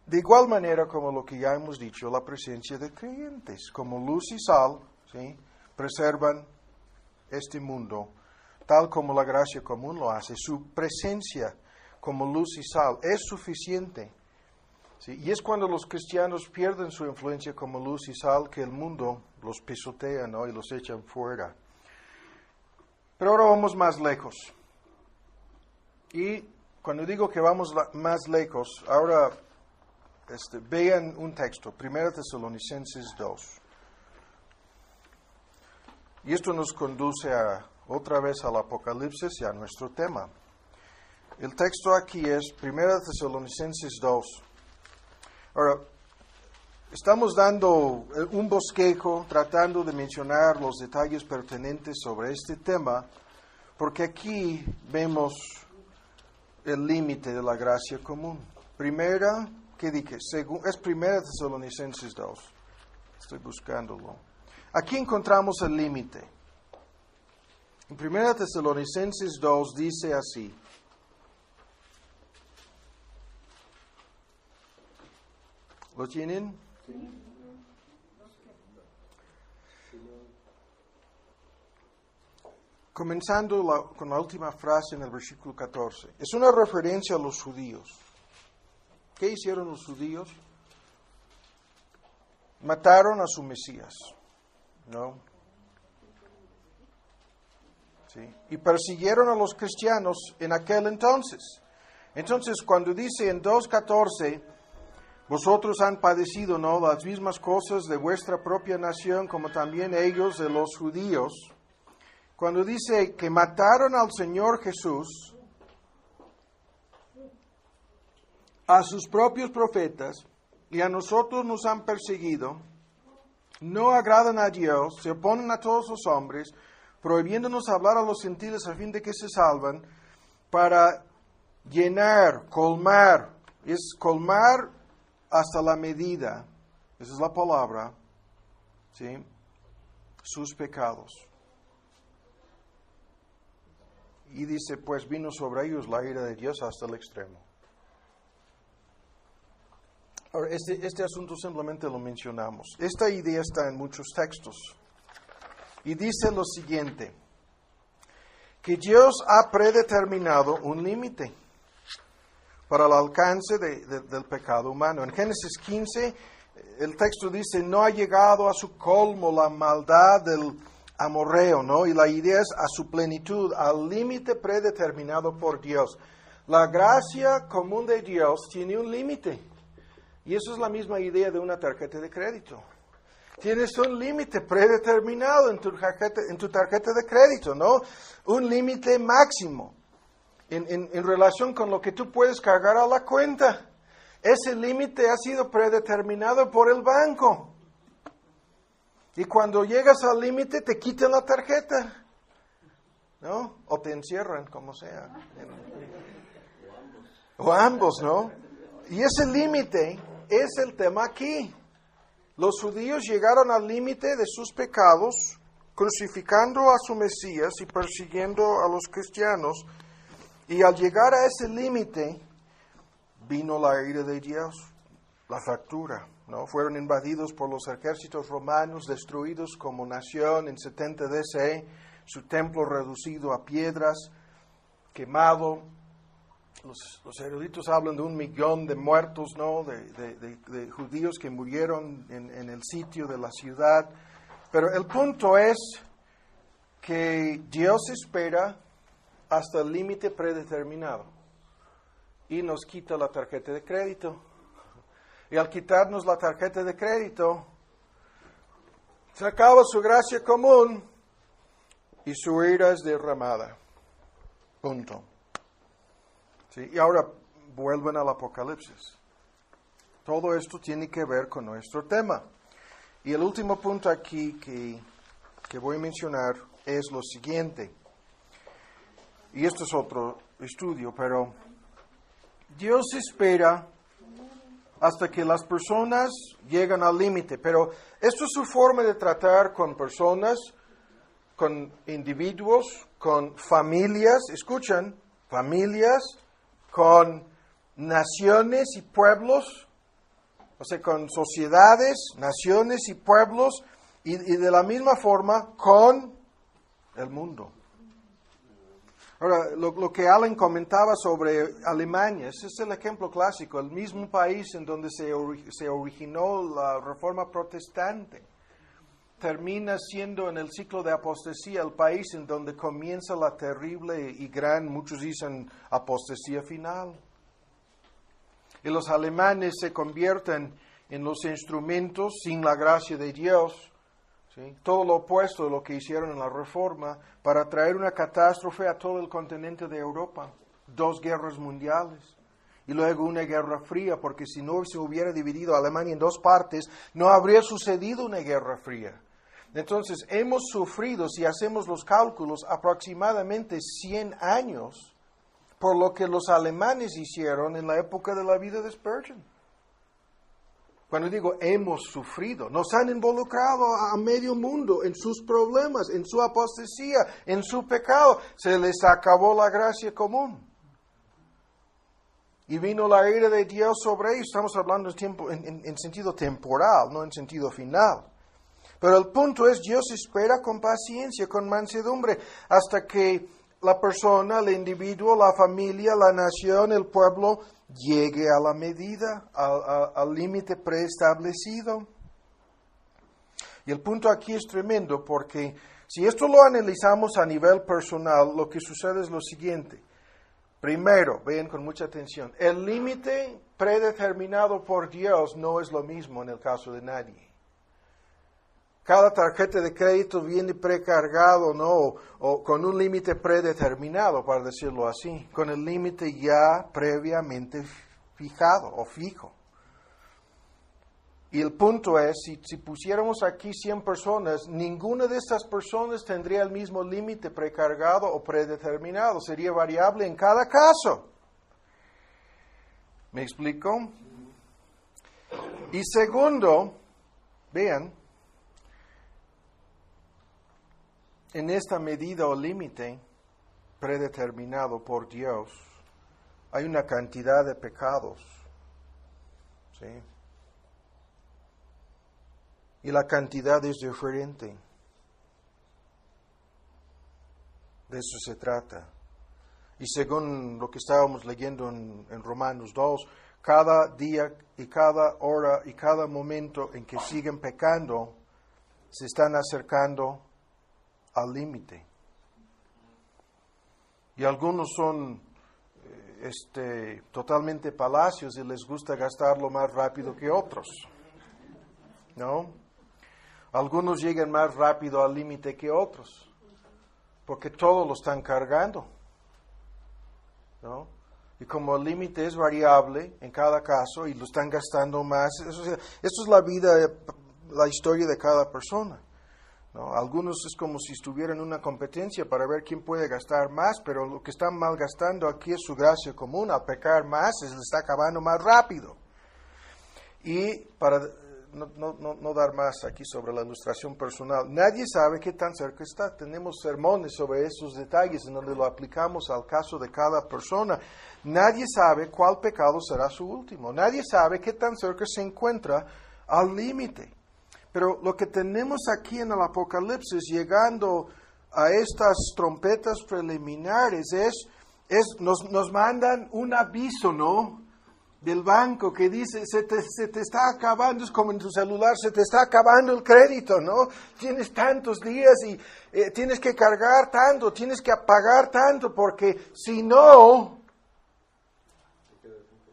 De igual manera como lo que ya hemos dicho, la presencia de creyentes, como luz y sal, ¿sí?, preservan este mundo, tal como la gracia común lo hace. Su presencia como luz y sal es suficiente. ¿Sí? Y es cuando los cristianos pierden su influencia como luz y sal que el mundo los pisotea, ¿no?, y los echan fuera. Pero ahora vamos más lejos. Y cuando digo que vamos más lejos, ahora vean un texto, 1 Tesalonicenses 2. Y esto nos conduce otra vez al Apocalipsis y a nuestro tema. El texto aquí es 1 Tesalonicenses 2. Ahora, estamos dando un bosquejo, tratando de mencionar los detalles pertinentes sobre este tema, porque aquí vemos el límite de la gracia común. Primera, ¿qué dije? Es 1 Tesalonicenses 2. Estoy buscándolo. Aquí encontramos el límite. En 1 Tesalonicenses 2 dice así. ¿Lo tienen? Sí. Comenzando con la última frase en el versículo 14. Es una referencia a los judíos. ¿Qué hicieron los judíos? mataron a su Mesías, ¿no? ¿Sí? Y persiguieron a los cristianos en aquel entonces. Entonces, cuando dice en 2:14, vosotros han padecido, ¿no?, las mismas cosas de vuestra propia nación, como también ellos de los judíos. Cuando dice que mataron al Señor Jesús, a sus propios profetas, y a nosotros nos han perseguido, no agradan a Dios, se oponen a todos los hombres, prohibiéndonos hablar a los gentiles a fin de que se salvan, para llenar, colmar, es colmar hasta la medida, esa es la palabra, ¿sí?, sus pecados. Y dice, pues vino sobre ellos la ira de Dios hasta el extremo. Ahora, este asunto simplemente lo mencionamos. Esta idea está en muchos textos. Y dice lo siguiente, que Dios ha predeterminado un límite para el alcance del pecado humano. En Génesis 15, el texto dice, no ha llegado a su colmo la maldad del amorreo, ¿no? Y la idea es a su plenitud, al límite predeterminado por Dios. La gracia común de Dios tiene un límite. Y eso es la misma idea de una tarjeta de crédito. Tienes un límite predeterminado en tu tarjeta de crédito, ¿no? Un límite máximo en relación con lo que tú puedes cargar a la cuenta. Ese límite ha sido predeterminado por el banco. Y cuando llegas al límite te quitan la tarjeta, ¿no? O te encierran, como sea. O ambos, ¿no? Y ese límite es el tema aquí. Los judíos llegaron al límite de sus pecados, crucificando a su Mesías y persiguiendo a los cristianos. Y al llegar a ese límite, vino la ira de Dios, la factura, ¿no? Fueron invadidos por los ejércitos romanos, destruidos como nación en 70 D.C., su templo reducido a piedras, quemado. Los eruditos hablan de 1 millón de muertos, ¿no?, de judíos que murieron en el sitio de la ciudad. Pero el punto es que Dios espera hasta el límite predeterminado y nos quita la tarjeta de crédito. Y al quitarnos la tarjeta de crédito, se acaba su gracia común y su ira es derramada. Punto. ¿Sí? Y ahora vuelven al Apocalipsis. Todo esto tiene que ver con nuestro tema. Y el último punto aquí que voy a mencionar es lo siguiente. Y esto es otro estudio, pero Dios espera hasta que las personas llegan al límite. Pero esto es su forma de tratar con personas, con individuos, con familias. Escuchan, familias, con naciones y pueblos, o sea, con sociedades, naciones y pueblos, y de la misma forma con el mundo. Ahora, lo que Allen comentaba sobre Alemania, ese es el ejemplo clásico, el mismo país en donde se originó la Reforma Protestante. Termina siendo en el ciclo de apostasía el país en donde comienza la terrible y gran, muchos dicen, apostasía final. Y los alemanes se convierten en los instrumentos sin la gracia de Dios, ¿sí?, todo lo opuesto de lo que hicieron en la Reforma, para traer una catástrofe a todo el continente de Europa. 2 guerras mundiales. Y luego una guerra fría, porque si no se hubiera dividido Alemania en 2 partes, no habría sucedido una guerra fría. Entonces, hemos sufrido, si hacemos los cálculos, aproximadamente 100 años por lo que los alemanes hicieron en la época de la vida de Spurgeon. Cuando digo hemos sufrido, nos han involucrado a medio mundo en sus problemas, en su apostasía, en su pecado. Se les acabó la gracia común. Y vino la ira de Dios sobre ellos. Estamos hablando en sentido temporal, no en sentido final. Pero el punto es, Dios espera con paciencia, con mansedumbre, hasta que la persona, el individuo, la familia, la nación, el pueblo, llegue a la medida, al límite preestablecido. Y el punto aquí es tremendo porque si esto lo analizamos a nivel personal, lo que sucede es lo siguiente. Primero, vean con mucha atención, el límite predeterminado por Dios no es lo mismo en el caso de nadie. Cada tarjeta de crédito viene precargado, ¿no? O con un límite predeterminado, para decirlo así, con el límite ya previamente fijado o fijo. Y el punto es, si pusiéramos aquí 100 personas, ninguna de estas personas tendría el mismo límite precargado o predeterminado. Sería variable en cada caso. ¿Me explico? Y segundo, vean, en esta medida o límite predeterminado por Dios, hay una cantidad de pecados. ¿Sí? Y la cantidad es diferente. De eso se trata. Y según lo que estábamos leyendo en Romanos 2, cada día y cada hora y cada momento en que siguen pecando, se están acercando al límite. Y algunos son totalmente palacios y les gusta gastarlo más rápido que otros. ¿No? Algunos llegan más rápido al límite que otros, porque todos lo están cargando, ¿no? Y como el límite es variable en cada caso y lo están gastando más, eso es la vida, la historia de cada persona, ¿no? Algunos es como si estuvieran en una competencia para ver quién puede gastar más, pero lo que están malgastando aquí es su gracia común. Al pecar más, se les está acabando más rápido. Y para no dar más aquí sobre la ilustración personal, nadie sabe qué tan cerca está. Tenemos sermones sobre esos detalles en donde lo aplicamos al caso de cada persona. Nadie sabe cuál pecado será su último. Nadie sabe qué tan cerca se encuentra al límite. Pero lo que tenemos aquí en el Apocalipsis, llegando a estas trompetas preliminares, nos mandan un aviso, ¿no?, del banco que dice, se te está acabando, es como en tu celular, se te está acabando el crédito, ¿no? Tienes tantos días y tienes que cargar tanto, tienes que pagar tanto, porque si no,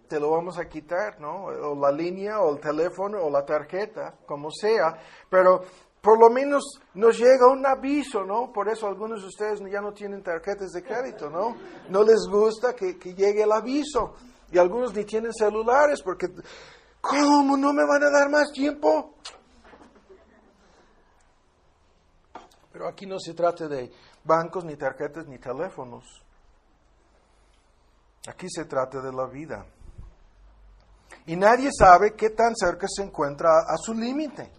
te lo vamos a quitar, ¿no? O la línea, o el teléfono, o la tarjeta, como sea, pero por lo menos nos llega un aviso, ¿no? Por eso algunos de ustedes ya no tienen tarjetas de crédito, ¿no? No les gusta que llegue el aviso. Y algunos ni tienen celulares porque, ¿cómo no me van a dar más tiempo? Pero aquí no se trata de bancos, ni tarjetas, ni teléfonos. Aquí se trata de la vida. Y nadie sabe qué tan cerca se encuentra a su límite.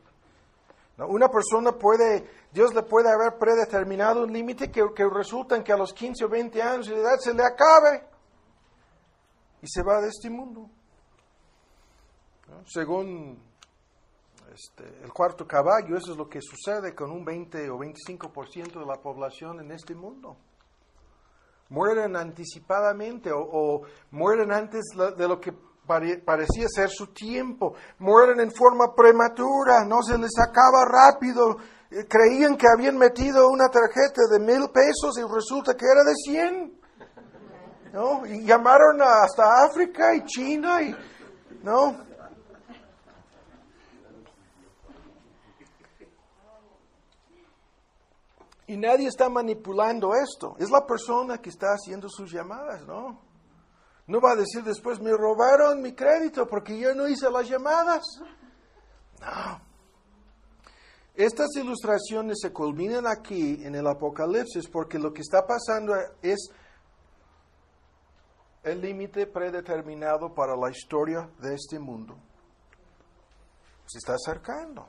¿No? Una persona Dios le puede haber predeterminado un límite que resulta en que a los 15 o 20 años de edad se le acabe. Y se va de este mundo. ¿No? Según el cuarto caballo, eso es lo que sucede con un 20 o 25% de la población en este mundo. Mueren anticipadamente o mueren antes de lo que parecía ser su tiempo. Mueren en forma prematura, no se les acaba rápido. Creían que habían metido una tarjeta de $1,000 y resulta que era de 100. ¿No? Y llamaron hasta África y China, ¿no? Y nadie está manipulando esto. Es la persona que está haciendo sus llamadas, ¿no? No va a decir después, me robaron mi crédito porque yo no hice las llamadas. No. Estas ilustraciones se culminan aquí en el Apocalipsis porque lo que está pasando es el límite predeterminado para la historia de este mundo se está acercando.